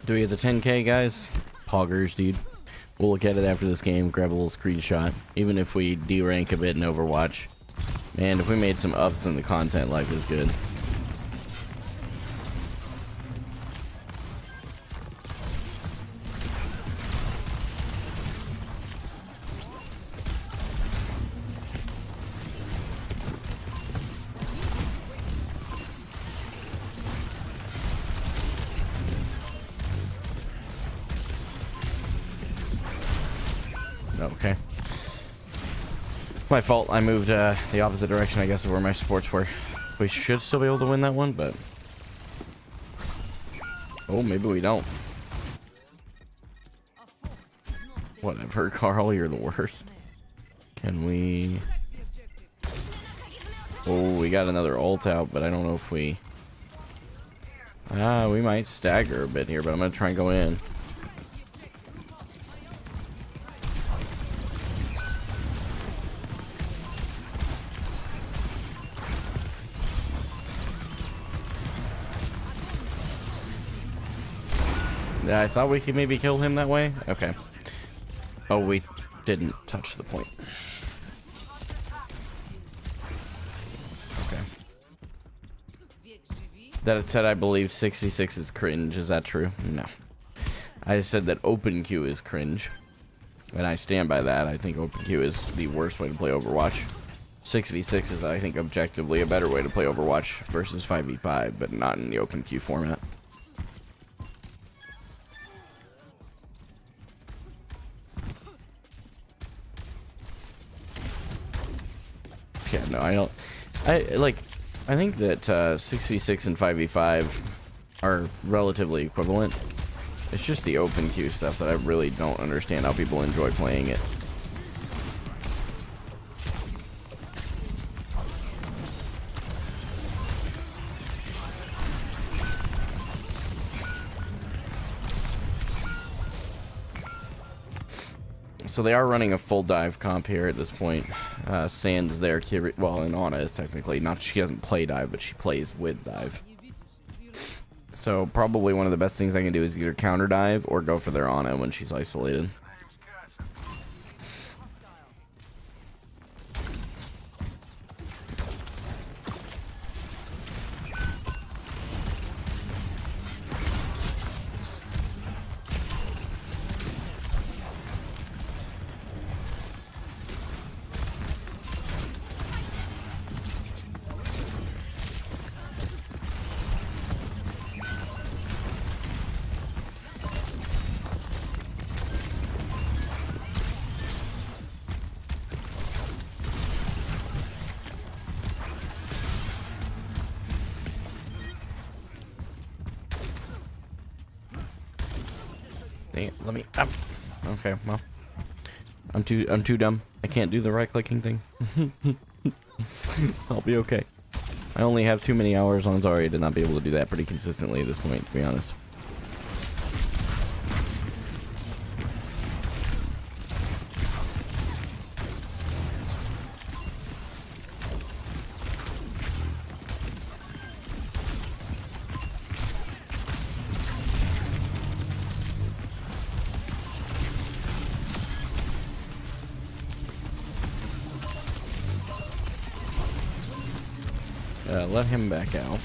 Speaker 1: Do we get the 10K, guys? Poggers, dude. We'll look at it after this game, grab a little screenshot. Even if we de-rank a bit in Overwatch. Man, if we made some ups in the content, life is good. Okay. My fault. I moved the opposite direction, I guess, of where my supports were. We should still be able to win that one, but... Oh, maybe we don't. Whatever, Carl, you're the worst. Can we... Oh, we got another ult out, but I don't know if we... we might stagger a bit here, but I'm going to try and go in. Yeah, I thought we could maybe kill him that way. Okay. Oh, we didn't touch the point. Okay. That said, I believe 66 is cringe. Is that true? No. I said that open queue is cringe. And I stand by that. I think open queue is the worst way to play Overwatch. 6v6 is, I think, objectively a better way to play Overwatch versus 5v5, but not in the open queue format. Yeah, no, I don't. I think that 6v6 and 5v5 are relatively equivalent. It's just the open queue stuff that I really don't understand how people enjoy playing it. So they are running a full dive comp here at this point. Sand's there, well, and Ana is technically not. She doesn't play dive, but she plays with dive. So probably one of the best things I can do is either counter dive or go for their Ana when she's isolated. Dang it, let me up. Okay, well. I'm too dumb. I can't do the right clicking thing. I'll be okay. I only have too many hours on Zarya to not be able to do that pretty consistently at this point, to be honest. Let him back out.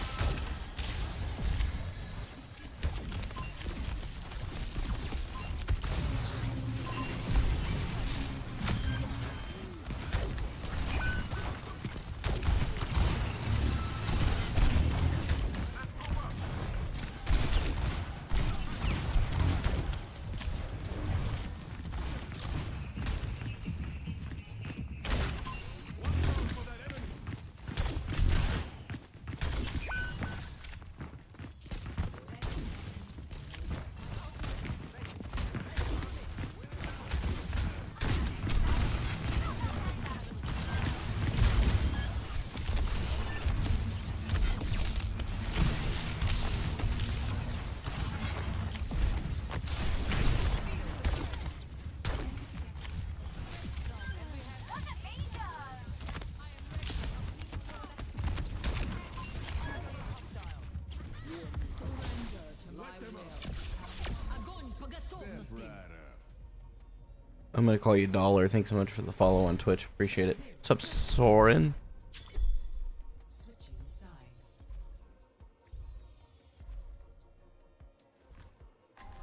Speaker 1: I'm gonna call you Dollar. Thanks so much for the follow on Twitch. Appreciate it. What's up, Soren?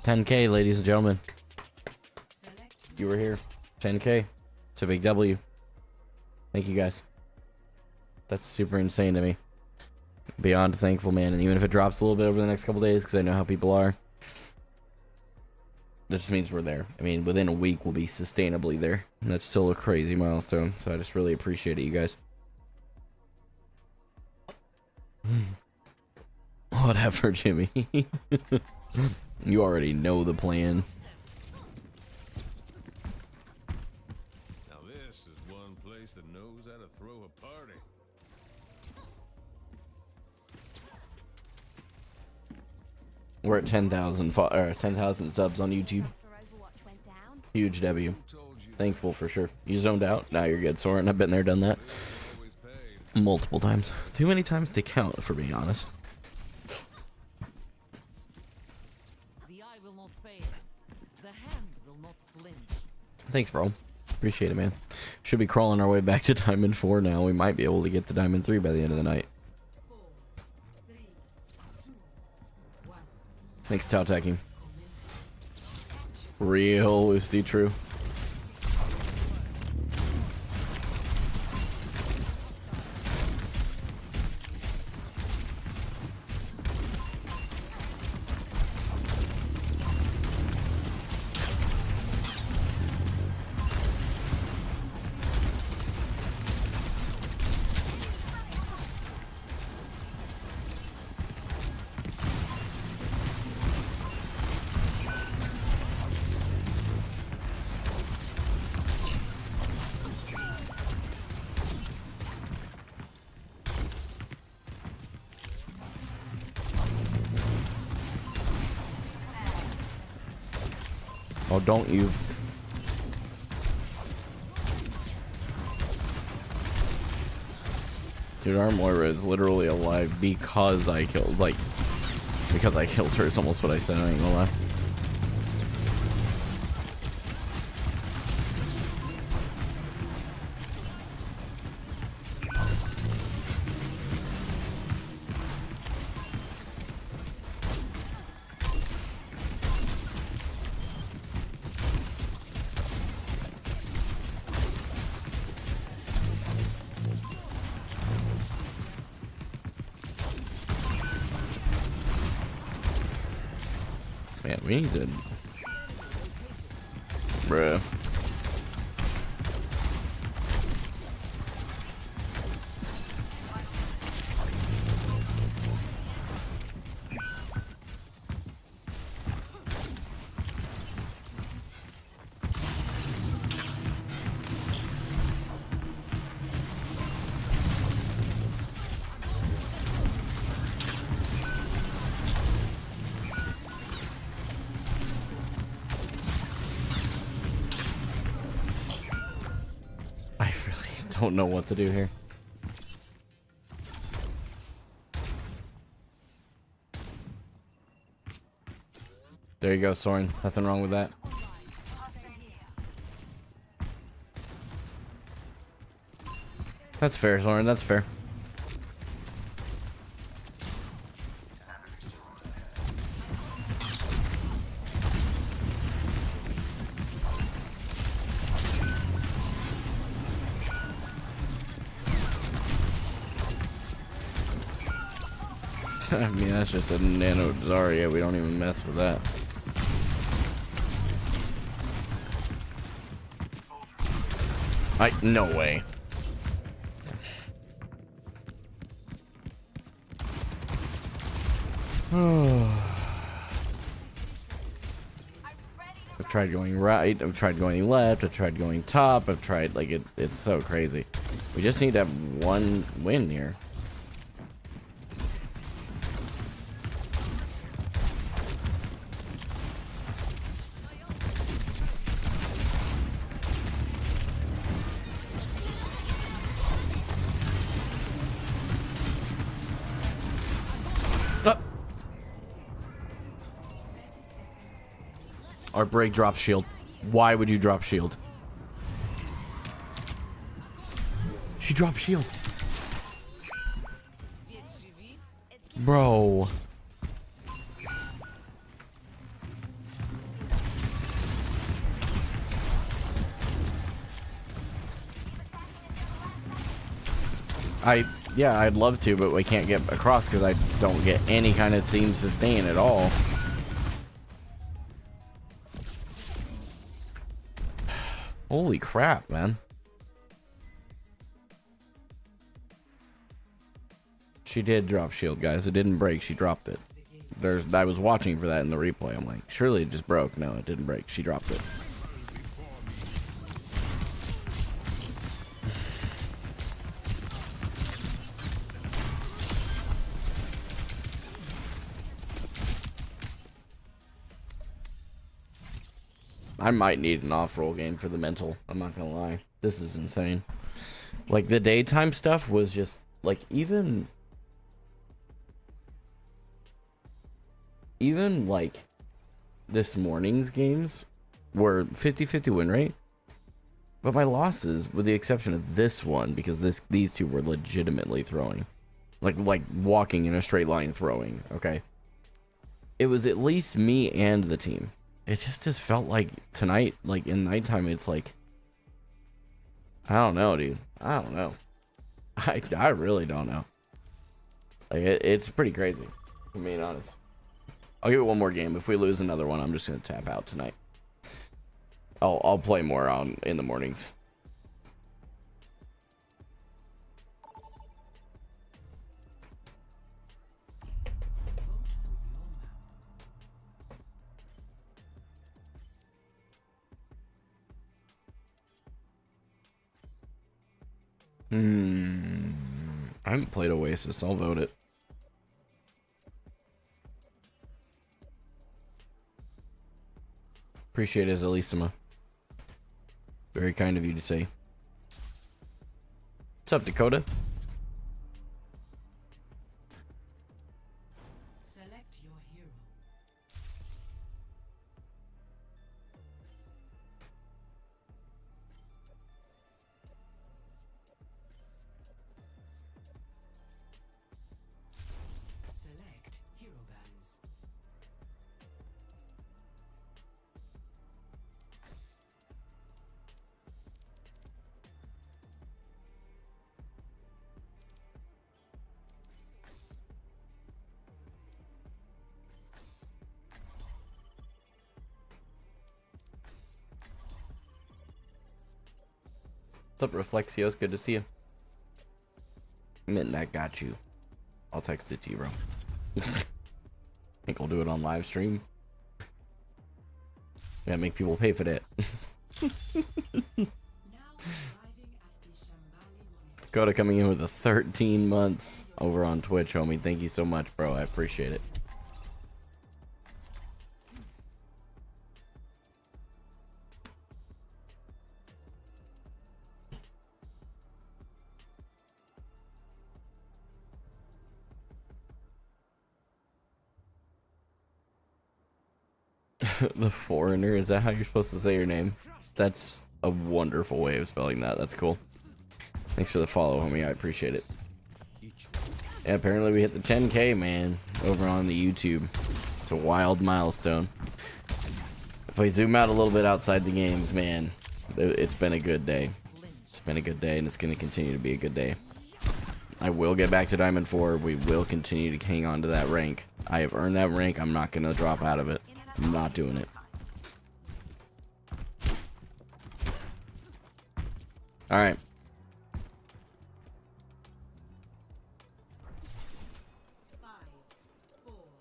Speaker 1: 10K, ladies and gentlemen. You were here. 10K. It's a big W. Thank you guys. That's super insane to me. Beyond thankful, man. And even if it drops a little bit over the next couple days, because I know how people are. that just means we're there. I mean, within a week we'll be sustainably there, and that's still a crazy milestone. So I just really appreciate it, you guys. Whatever, Jimmy. You already know the plan.
Speaker 7: Now this is one place that knows how to throw a party.
Speaker 1: We're at 10,000 subs on YouTube.
Speaker 5: After Overwatch went down,
Speaker 1: Huge W. Thankful for sure. You zoned out. Now you're good, Soren. I've been there, done that
Speaker 7: Always paid.
Speaker 1: multiple times. Too many times to count, for being honest.
Speaker 3: The eye will not fade. The hand will not flinch.
Speaker 1: Thanks, bro. Appreciate it, man. Should be crawling our way back to Diamond 4 now. We might be able to get to Diamond 3 by the end of the night.
Speaker 2: 4, 3, 2, 1.
Speaker 1: Thanks, Tao Teching. Realistically true. Oh, don't you. Dude, our Moira is literally alive because I killed, like, because I killed her is almost what I said, I ain't gonna lie. Man, we need to... Bruh. I really don't know what to do here. There you go, Soren. Nothing wrong with that. That's fair, Soren. That's fair. I mean, that's just a nano Zarya. We don't even mess with that. No way. I've tried going right, I've tried going left, I've tried going top, I've tried, like, it's so crazy. We just need to have one win here. Our break drop shield. Why would you drop shield? She dropped shield. Bro. Yeah, I'd love to, but we can't get across because I don't get any kind of team sustain at all. Holy crap, man. She did drop shield, guys. It didn't break. She dropped it. I was watching for that in the replay. I'm like, surely it just broke. No, it didn't break. She dropped it. I might need an off-roll game for the mental. I'm not gonna lie. This is insane. Like, the daytime stuff was just, like, even like, this morning's games were 50-50 win rate. But my losses, with the exception of this one, because these two were legitimately throwing. Like walking in a straight line throwing, okay? It was at least me and the team. It just felt like tonight, like in nighttime, it's like, I don't know, dude. I don't know. I really don't know. Like, it's pretty crazy, if I'm being honest. I'll give it one more game. If we lose another one, I'm just gonna tap out tonight. I'll play more in the mornings. I haven't played Oasis. I'll vote it. Appreciate it, Elissima. Very kind of you to say. What's up, Dakota?
Speaker 2: Select your hero. Select hero bands.
Speaker 1: What's up, Reflexios? Good to see you. Mint, I got you. I'll text it to you, bro. Think we'll do it on live stream. Yeah, make people pay for that. Dakota coming in with a 13 months over on Twitch, homie. Thank you so much, bro. I appreciate it. The Foreigner, is that how you're supposed to say your name? That's a wonderful way of spelling that. That's cool. Thanks for the follow, homie. I appreciate it. Yeah, apparently we hit the 10K, man, over on the YouTube. It's a wild milestone. If we zoom out a little bit outside the games, man, it's been a good day. It's been a good day, and it's going to continue to be a good day. I will get back to Diamond 4. We will continue to hang on to that rank. I have earned that rank. I'm not going to drop out of it. I'm not doing it. All right.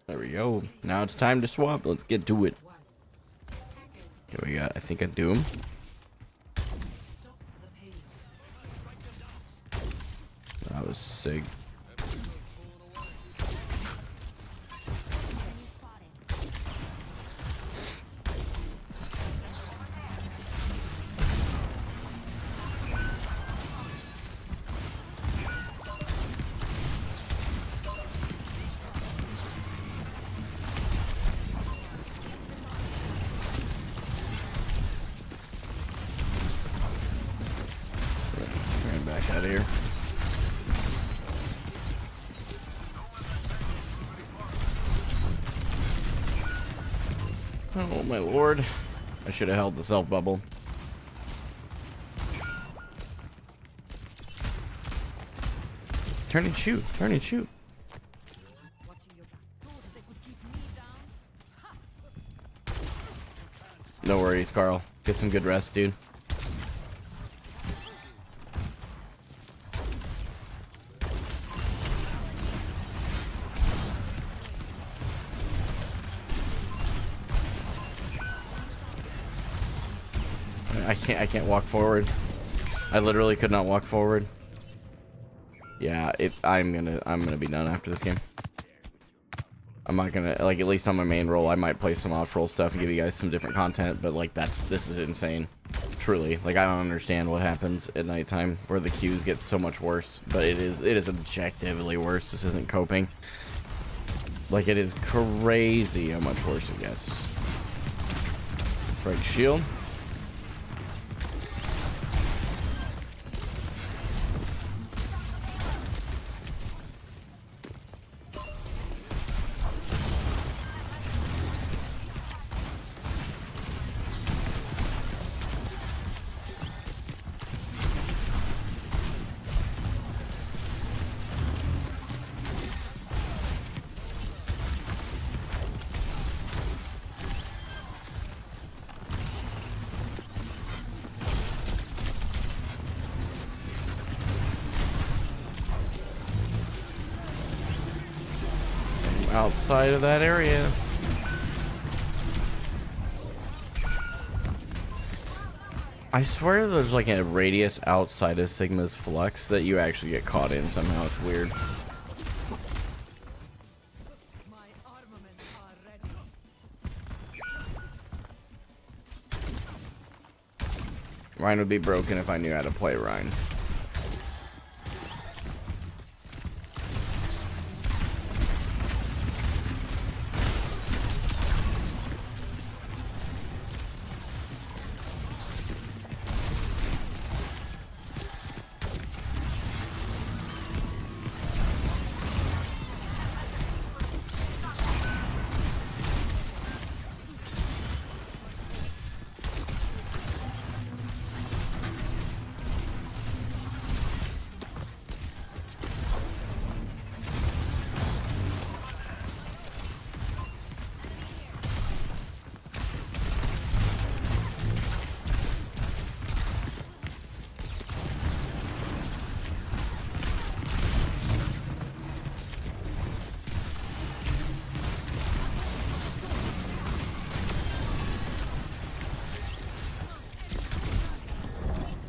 Speaker 1: There we go. Now it's time to swap. Let's get to it. Here we got, I think I do him. That was sick. Back out of here. Oh my lord. I should have held the self bubble. Turn and shoot. Turn and shoot. No worries, Carl. Get some good rest, dude. I can't walk forward. I literally could not walk forward. Yeah, I'm gonna be done after this game. I'm not gonna, like, at least on my main role, I might play some off-roll stuff and give you guys some different content, but, like, this is insane. Truly. Like, I don't understand what happens at nighttime where the queues get so much worse, but it is objectively worse. This isn't coping. Like, it is crazy how much worse it gets. Break shield. Outside of that area. I swear there's like a radius outside of Sigma's flux that you actually get caught in somehow. It's weird.
Speaker 3: My armaments are ready.
Speaker 1: Rhine would be broken if I knew how to play Rhine.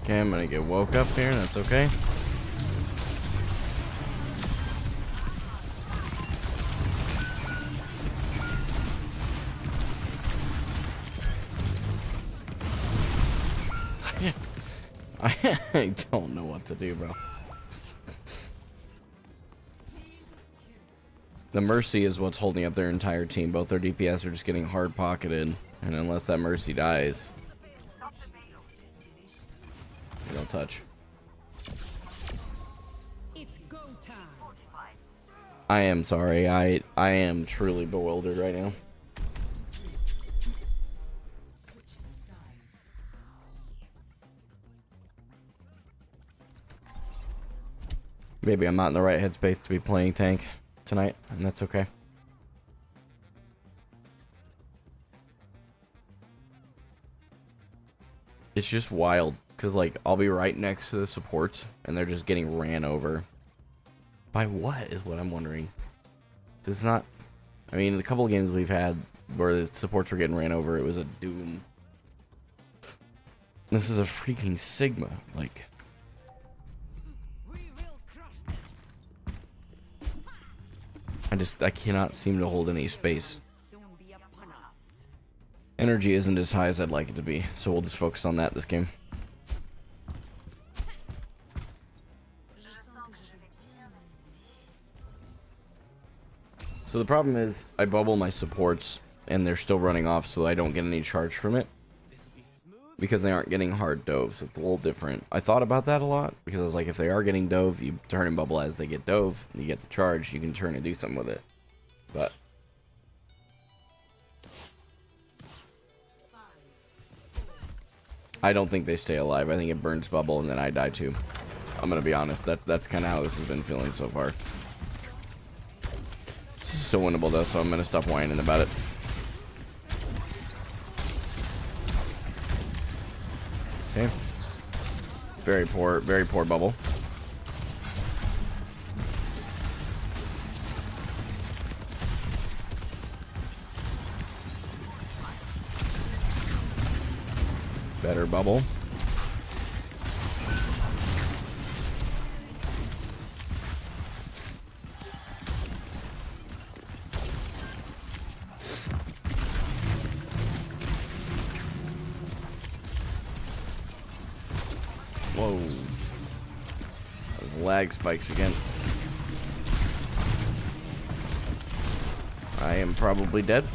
Speaker 1: Okay, I'm gonna get woke up here, that's okay. I don't know what to do, bro. The Mercy is what's holding up their entire team. Both their DPS are just getting hard pocketed, and unless that Mercy dies, they don't touch.
Speaker 3: It's go time.
Speaker 1: I am sorry. I am truly bewildered right now. Maybe I'm not in the right headspace to be playing tank tonight, and that's okay. It's just wild, because, like, I'll be right next to the supports, and they're just getting ran over. By what, is what I'm wondering. It's not... I mean, the couple of games we've had where the supports were getting ran over, it was a Doom. This is a freaking Sigma, like... I cannot seem to hold any space. Energy isn't as high as I'd like it to be, so we'll just focus on that this game. So the problem is, I bubble my supports, and they're still running off, so I don't get any charge from it. Because they aren't getting hard dove, so it's a little different. I thought about that a lot, because I was like, if they are getting dove, you turn and bubble as they get dove, and you get the charge, you can turn and do something with it. But... I don't think they stay alive. I think it burns bubble, and then I die too. I'm gonna be honest, that's kind of how this has been feeling so far. This is still winnable though, so I'm gonna stop whining about it. Okay. Very poor bubble. Better bubble. Whoa. Lag spikes again. I am probably dead.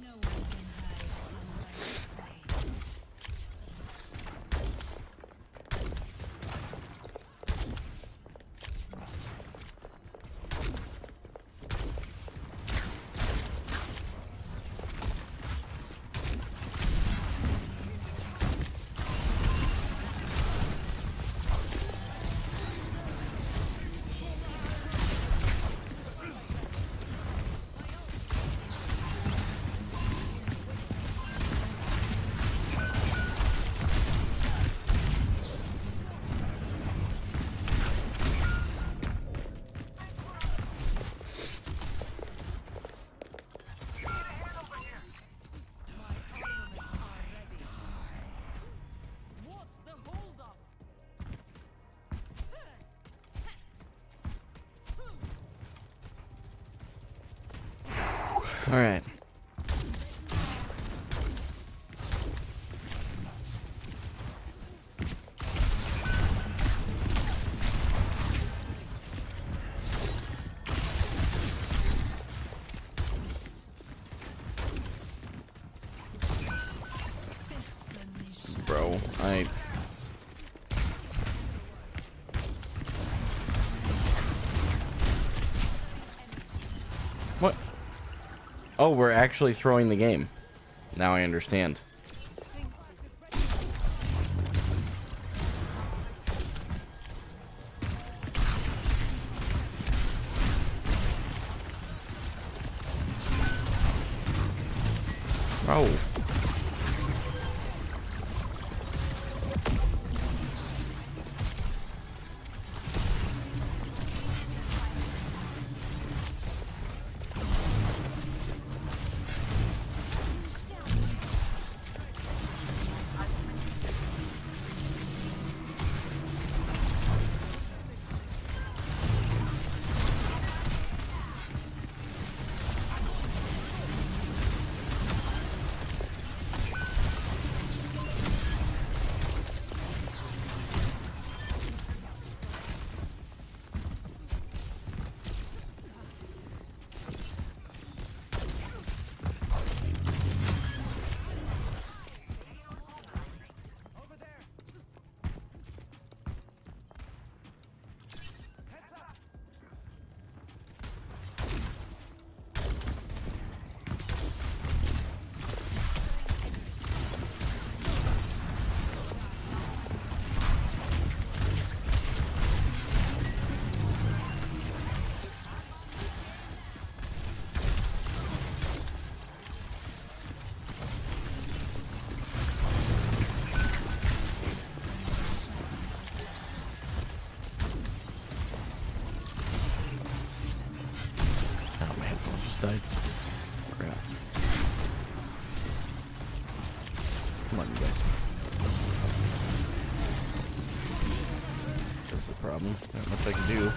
Speaker 3: No one can hide from my sight. My armaments are ready. What's the holdup?
Speaker 1: All right. Bro, What? Oh, we're actually throwing the game. Now I understand. Oh. Died. Crap. Come on, you guys. That's the problem. Not much I can do.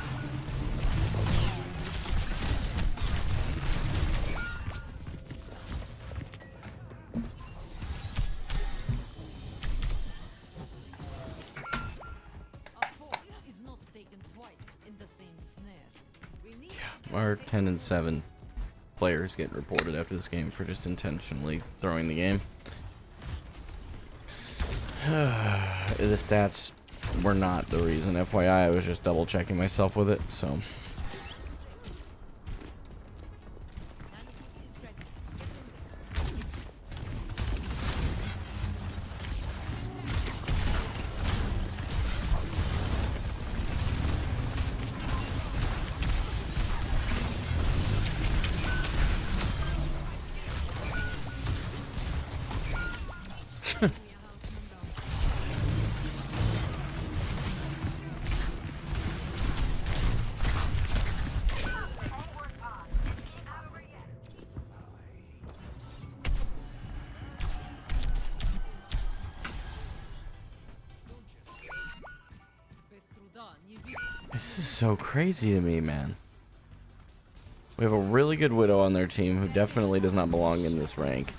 Speaker 3: A fox is not taken twice in the same snare.
Speaker 1: Our 10 and 7 players getting reported after this game for just intentionally throwing the game. The stats were not the reason. FYI, I was just double checking myself with it, so. This is so crazy to me, man. We have a really good Widow on their team who definitely does not belong in this rank.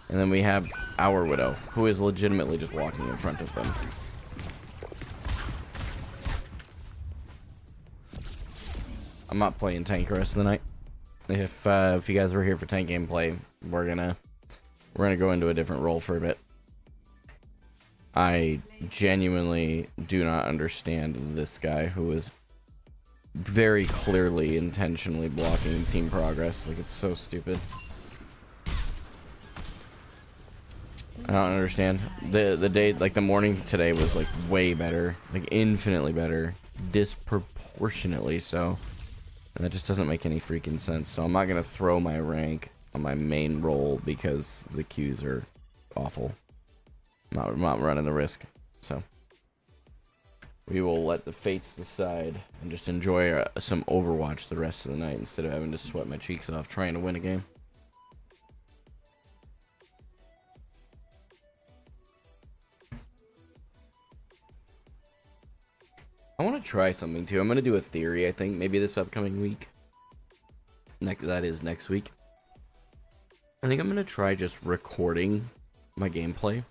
Speaker 1: And then we have our Widow, who is legitimately just walking in front of them. I'm not playing tank the rest of the night. If you guys were here for tank gameplay, we're gonna go into a different role for a bit. I genuinely do not understand this guy who is very clearly intentionally blocking team progress. Like, it's so stupid. I don't understand. The day, like the morning today was like way better, like infinitely better, disproportionately so. And that just doesn't make any freaking sense. So I'm not gonna throw my rank on my main role because the queues are awful. I'm not running the risk. So we will let the fates decide and just enjoy some Overwatch the rest of the night instead of having to sweat my cheeks off trying to win a game. I want to try something too. I'm going to do a theory, I think, maybe this upcoming week. That is next week. I think I'm going to try just recording my gameplay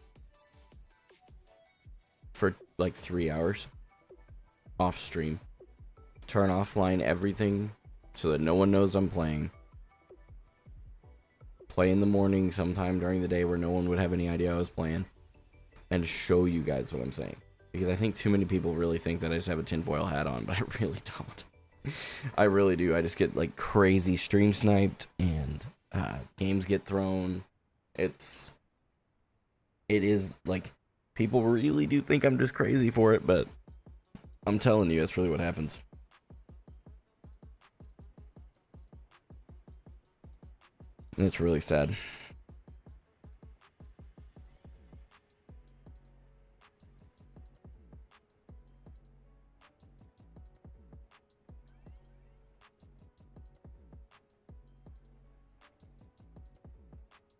Speaker 1: for like 3 hours off stream. Turn offline everything so that no one knows I'm playing. Play in the morning sometime during the day where no one would have any idea I was playing. And show you guys what I'm saying. Because I think too many people really think that I just have a tinfoil hat on, but I really don't. I really do. I just get like crazy stream sniped and games get thrown. It is like, people really do think I'm just crazy for it, but I'm telling you, that's really what happens. And it's really sad.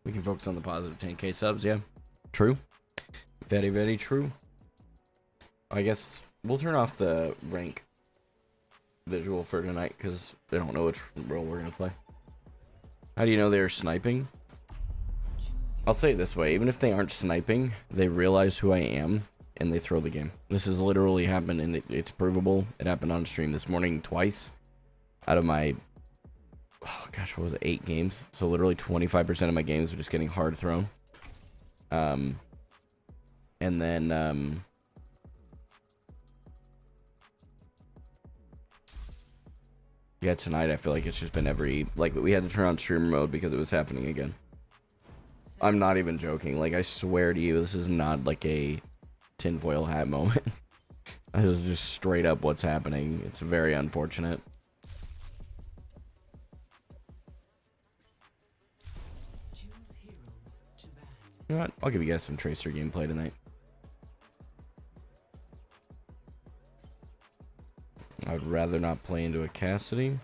Speaker 1: We can focus on the positive 10k subs, yeah. True. Very, very true. I guess we'll turn off the rank visual for tonight because they don't know which role we're going to play. How do you know they're sniping? I'll say it this way. Even if they aren't sniping, they realize who I am and they throw the game. This has literally happened and it's provable. It happened on stream this morning twice out of my... Oh gosh, what was it? 8 games. So literally 25% of my games were just getting hard thrown. And then yeah, tonight I feel like it's just been like we had to turn on streamer mode because it was happening again. I'm not even joking. Like, I swear to you, this is not like a tinfoil hat moment. This is just straight up what's happening. It's very unfortunate. You know what? I'll give you guys some Tracer gameplay tonight. I'd rather not play into a Cassidy.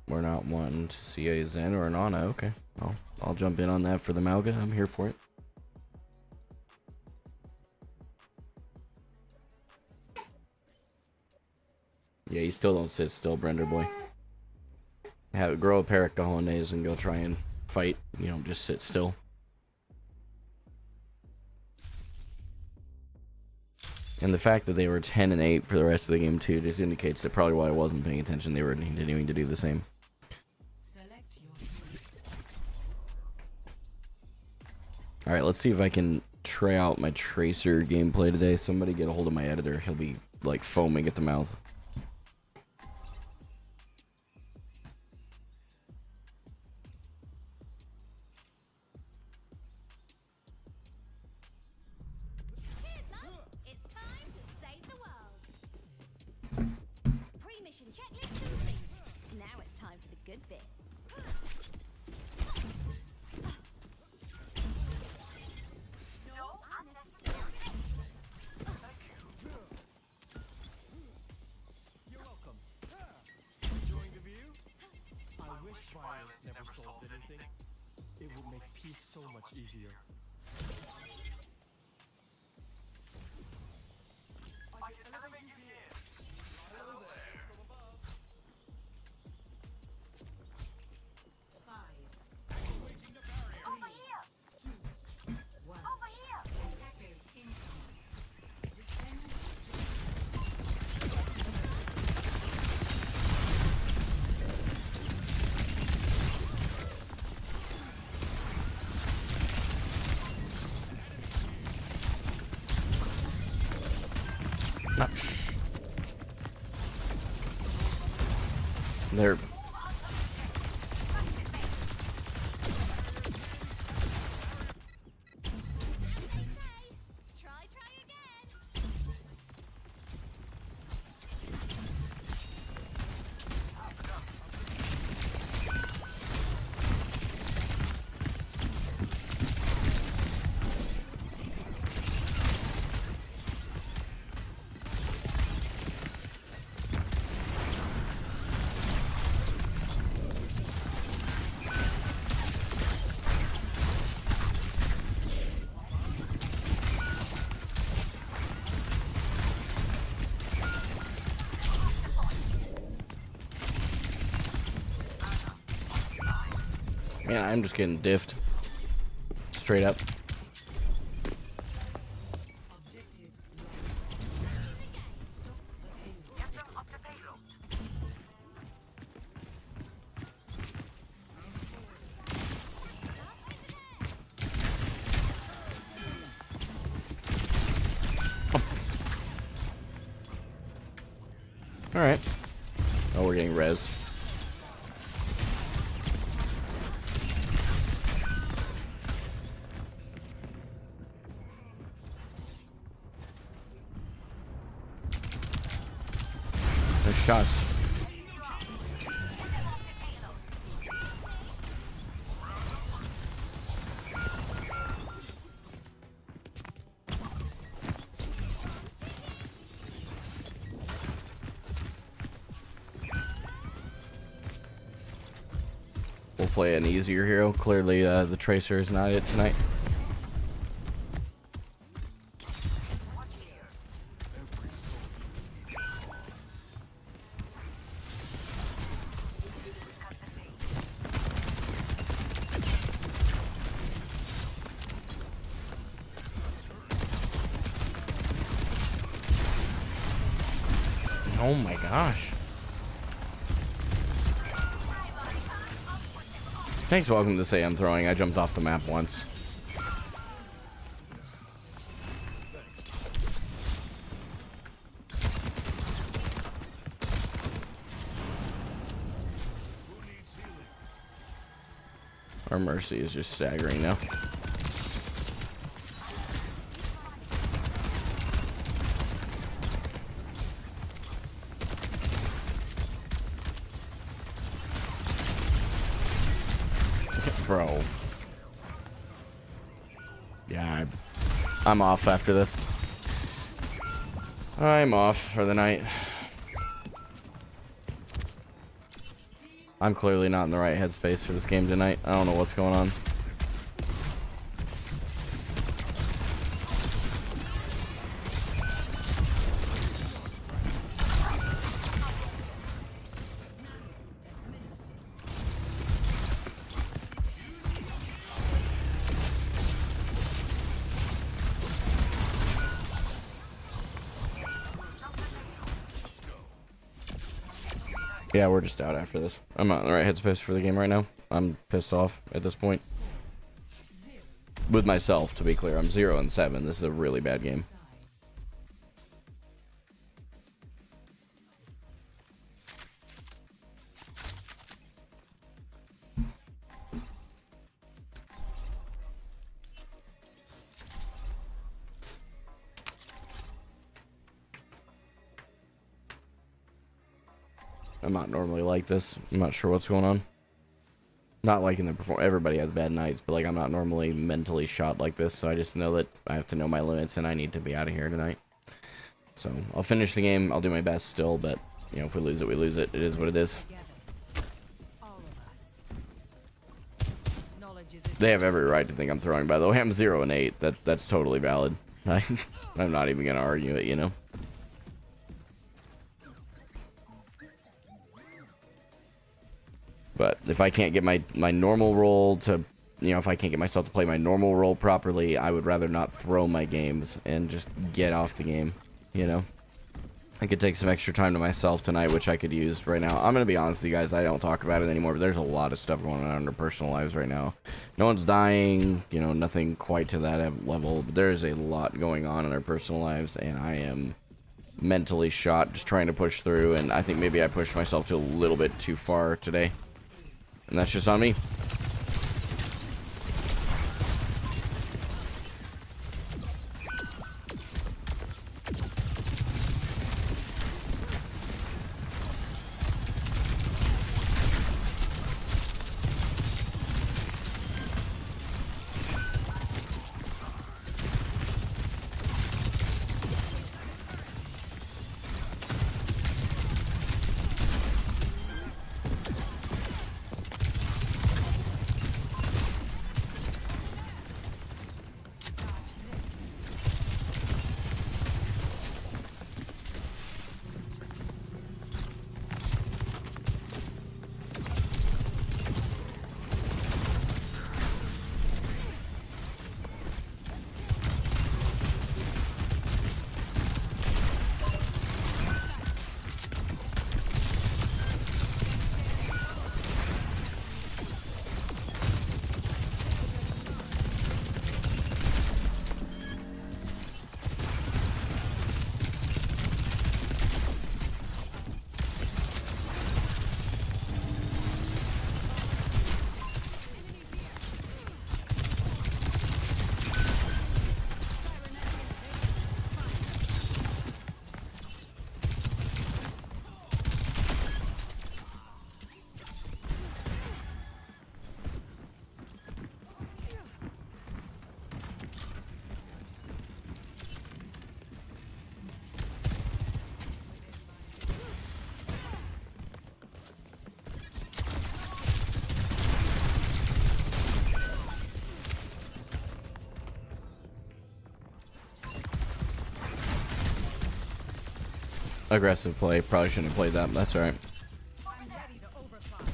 Speaker 1: We're not wanting to see a Zen or an Ana. Okay, I'll jump in on that for the Mauga. I'm here for it. Yeah, you still don't sit still, Brender boy. Grow a pair of cojones and go try and fight. You don't just sit still. And the fact that they were 10 and 8 for the rest of the game too just indicates that probably while I wasn't paying attention, they were continuing to do the same. All right, let's see if I can try out my Tracer gameplay today. Somebody get a hold of my editor. He'll be like foaming at the mouth.
Speaker 5: Cheers, love! It's time to save the world. Pre-mission checklist complete. Now it's time for the good bit. No unnecessary.
Speaker 4: You're welcome. Enjoying the view? I wish violence never solved anything. It would make peace so much easier.
Speaker 1: There.
Speaker 5: Try again.
Speaker 1: Man, I'm just getting diffed. Straight up. Alright. Oh, we're getting res. Nice shots. We'll play an easier hero. Clearly, the Tracer is not it tonight. Oh my gosh. Thanks, welcome to say I'm throwing. I jumped off the map once. Our Mercy is just staggering now. Bro. Yeah, I'm off after this. I'm off for the night. I'm clearly not in the right headspace for this game tonight. I don't know what's going on. Yeah, we're just out after this. I'm not in the right headspace for the game right now. I'm pissed off at this point. With myself, to be clear. I'm 0-7. This is a really bad game. I'm not normally like this. I'm not sure what's going on. Not like in the perform. Everybody has bad nights, but like I'm not normally mentally shot like this. So I just know that I have to know my limits, and I need to be out of here tonight. So I'll finish the game. I'll do my best still, but you know, if we lose it, we lose it. It is what it is.
Speaker 3: All of us. Knowledge is
Speaker 1: They have every right to think I'm throwing. By the way, I'm 0-8. That's totally valid. I'm not even gonna argue it. You know. But if I can't get my normal role to, you know, if I can't get myself to play my normal role properly, I would rather not throw my games and just get off the game, you know? I could take some extra time to myself tonight, which I could use right now. I'm going to be honest with you guys, I don't talk about it anymore, but there's a lot of stuff going on in our personal lives right now. No one's dying, you know, nothing quite to that level, but there's a lot going on in our personal lives, and I am mentally shot just trying to push through, and I think maybe I pushed myself to a little bit too far today. And that's just on me. Aggressive play. Probably shouldn't have played that. That's alright.
Speaker 3: I'm ready to overclock.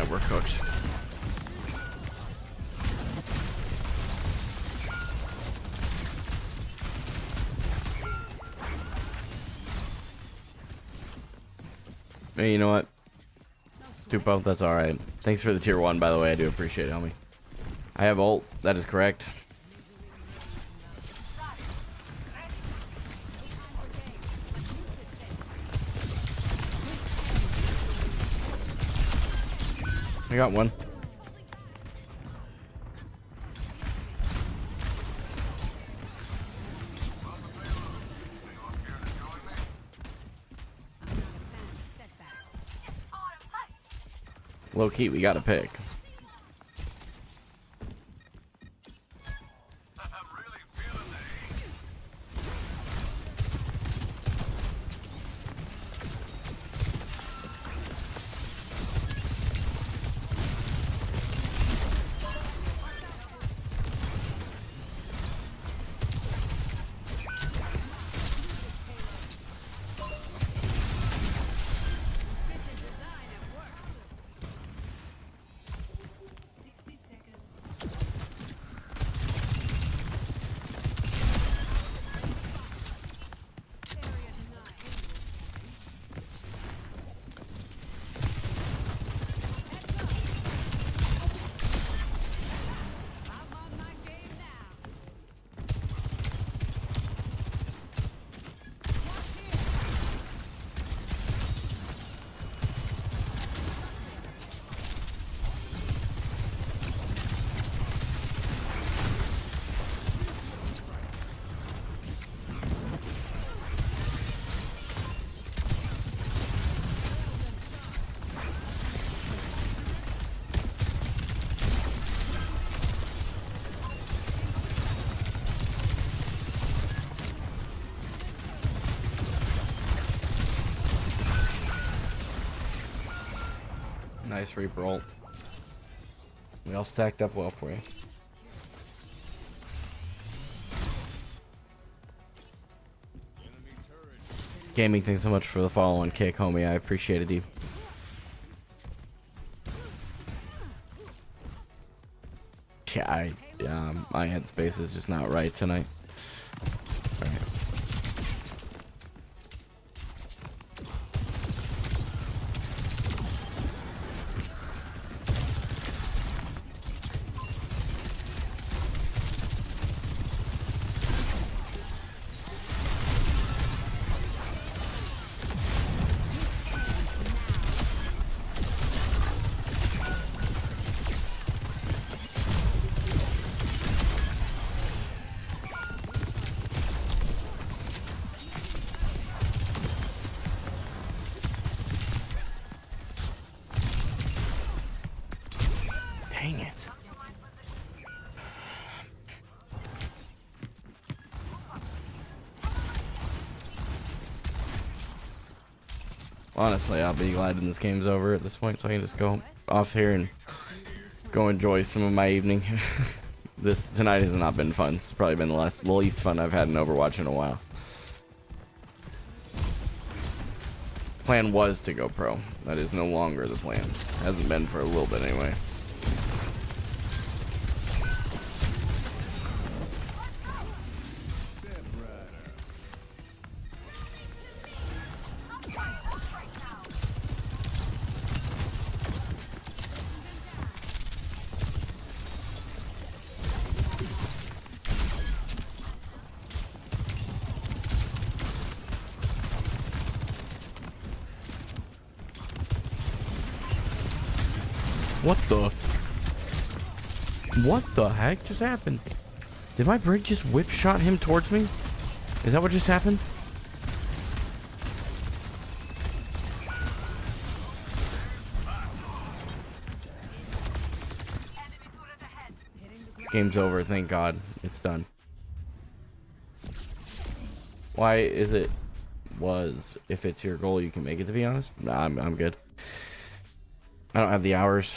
Speaker 1: overcooked. Hey, you know what? Tupo, that's alright. Thanks for the tier 1, by the way. I do appreciate it, homie. I have ult. That is correct. I got one. Low key, we got to pick. Nice Reaper ult. We all stacked up well for you. Gaming, thanks so much for the follow on kick, homie. I appreciate it, dude. Yeah, my headspace is just not right tonight. All right. Dang it. Honestly, I'll be glad when this game's over at this point, so I can just go off here and go enjoy some of my evening. Tonight has not been fun. It's probably been the least fun I've had in Overwatch in a while. Plan was to go pro. That is no longer the plan. Hasn't been for a little bit anyway. What the heck just happened? Did my brig just whip shot him towards me? Is that what just happened? Game's over, thank God. It's done. Why is it if it's your goal you can make it, to be honest? Nah, I'm good. I don't have the hours.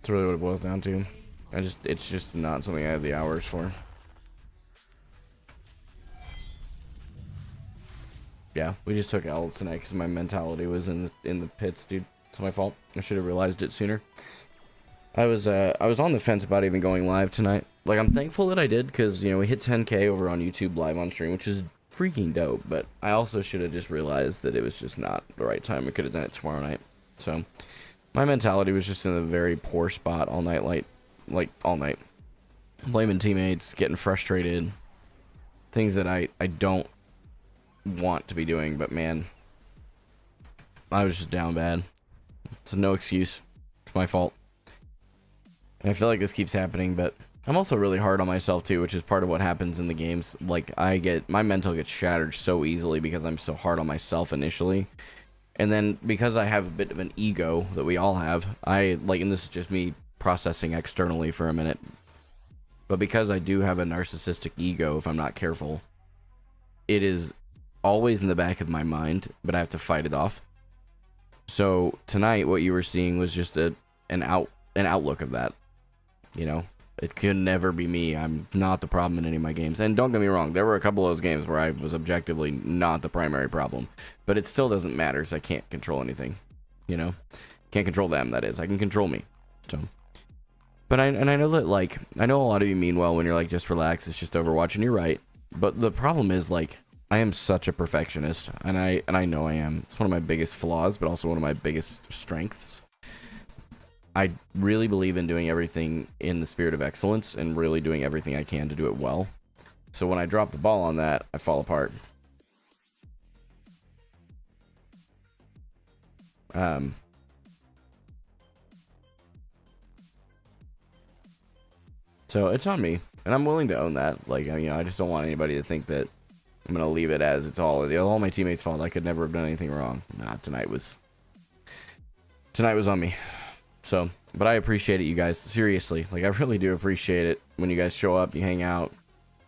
Speaker 1: That's really what it boils down to. It's just not something I have the hours for. Yeah, we just took L's tonight because my mentality was in the pits, dude. It's my fault. I should have realized it sooner. I was on the fence about even going live tonight. Like, I'm thankful that I did, because, you know, we hit 10K over on YouTube live on stream, which is freaking dope, but I also should have just realized that it was just not the right time. We could have done it tomorrow night. So, my mentality was just in a very poor spot all night, like all night. Blaming teammates, getting frustrated, things that I don't want to be doing, but man, I was just down bad. It's no excuse. It's my fault. And I feel like this keeps happening, but I'm also really hard on myself too, which is part of what happens in the games. Like, my mental gets shattered so easily because I'm so hard on myself initially. And then because I have a bit of an ego that we all have, and this is just me processing externally for a minute, but because I do have a narcissistic ego, if I'm not careful, it is always in the back of my mind, but I have to fight it off. So tonight, what you were seeing was just an outlook of that. You know, it could never be me. I'm not the problem in any of my games. And don't get me wrong, there were a couple of those games where I was objectively not the primary problem. But it still doesn't matter, because I can't control anything. You know? Can't control them, that is. I can control me. So. But I know that, like, I know a lot of you mean well when you're like, just relax, it's just Overwatch, and you're right. But the problem is, like, I am such a perfectionist, and I know I am. It's one of my biggest flaws, but also one of my biggest strengths. I really believe in doing everything in the spirit of excellence and really doing everything I can to do it well. So when I drop the ball on that, I fall apart. So it's on me, and I'm willing to own that. Like, you know, I just don't want anybody to think that I'm gonna leave it as it's all my teammates' fault. I could never have done anything wrong. Nah, tonight was on me. So, but I appreciate it, you guys. Seriously, like, I really do appreciate it when you guys show up, you hang out.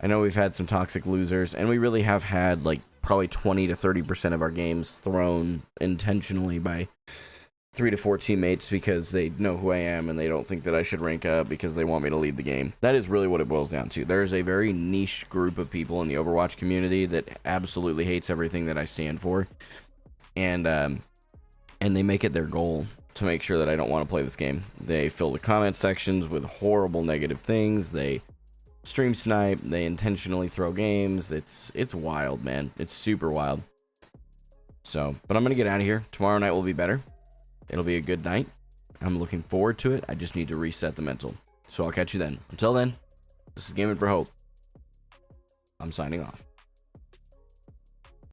Speaker 1: I know we've had some toxic losers, and we really have had, like, probably 20 to 30% of our games thrown intentionally by 3 to 4 teammates because they know who I am and they don't think that I should rank up because they want me to lead the game. That is really what it boils down to. There's a very niche group of people in the Overwatch community that absolutely hates everything that I stand for, and they make it their goal to make sure that I don't want to play this game. They fill the comment sections with horrible negative things. They stream snipe. They intentionally throw games. It's wild, man. It's super wild. So, but I'm gonna get out of here. Tomorrow night will be better. It'll be a good night. I'm looking forward to it. I just need to reset the mental. So I'll catch you then. Until then, this is Gaming for Hope. I'm signing off.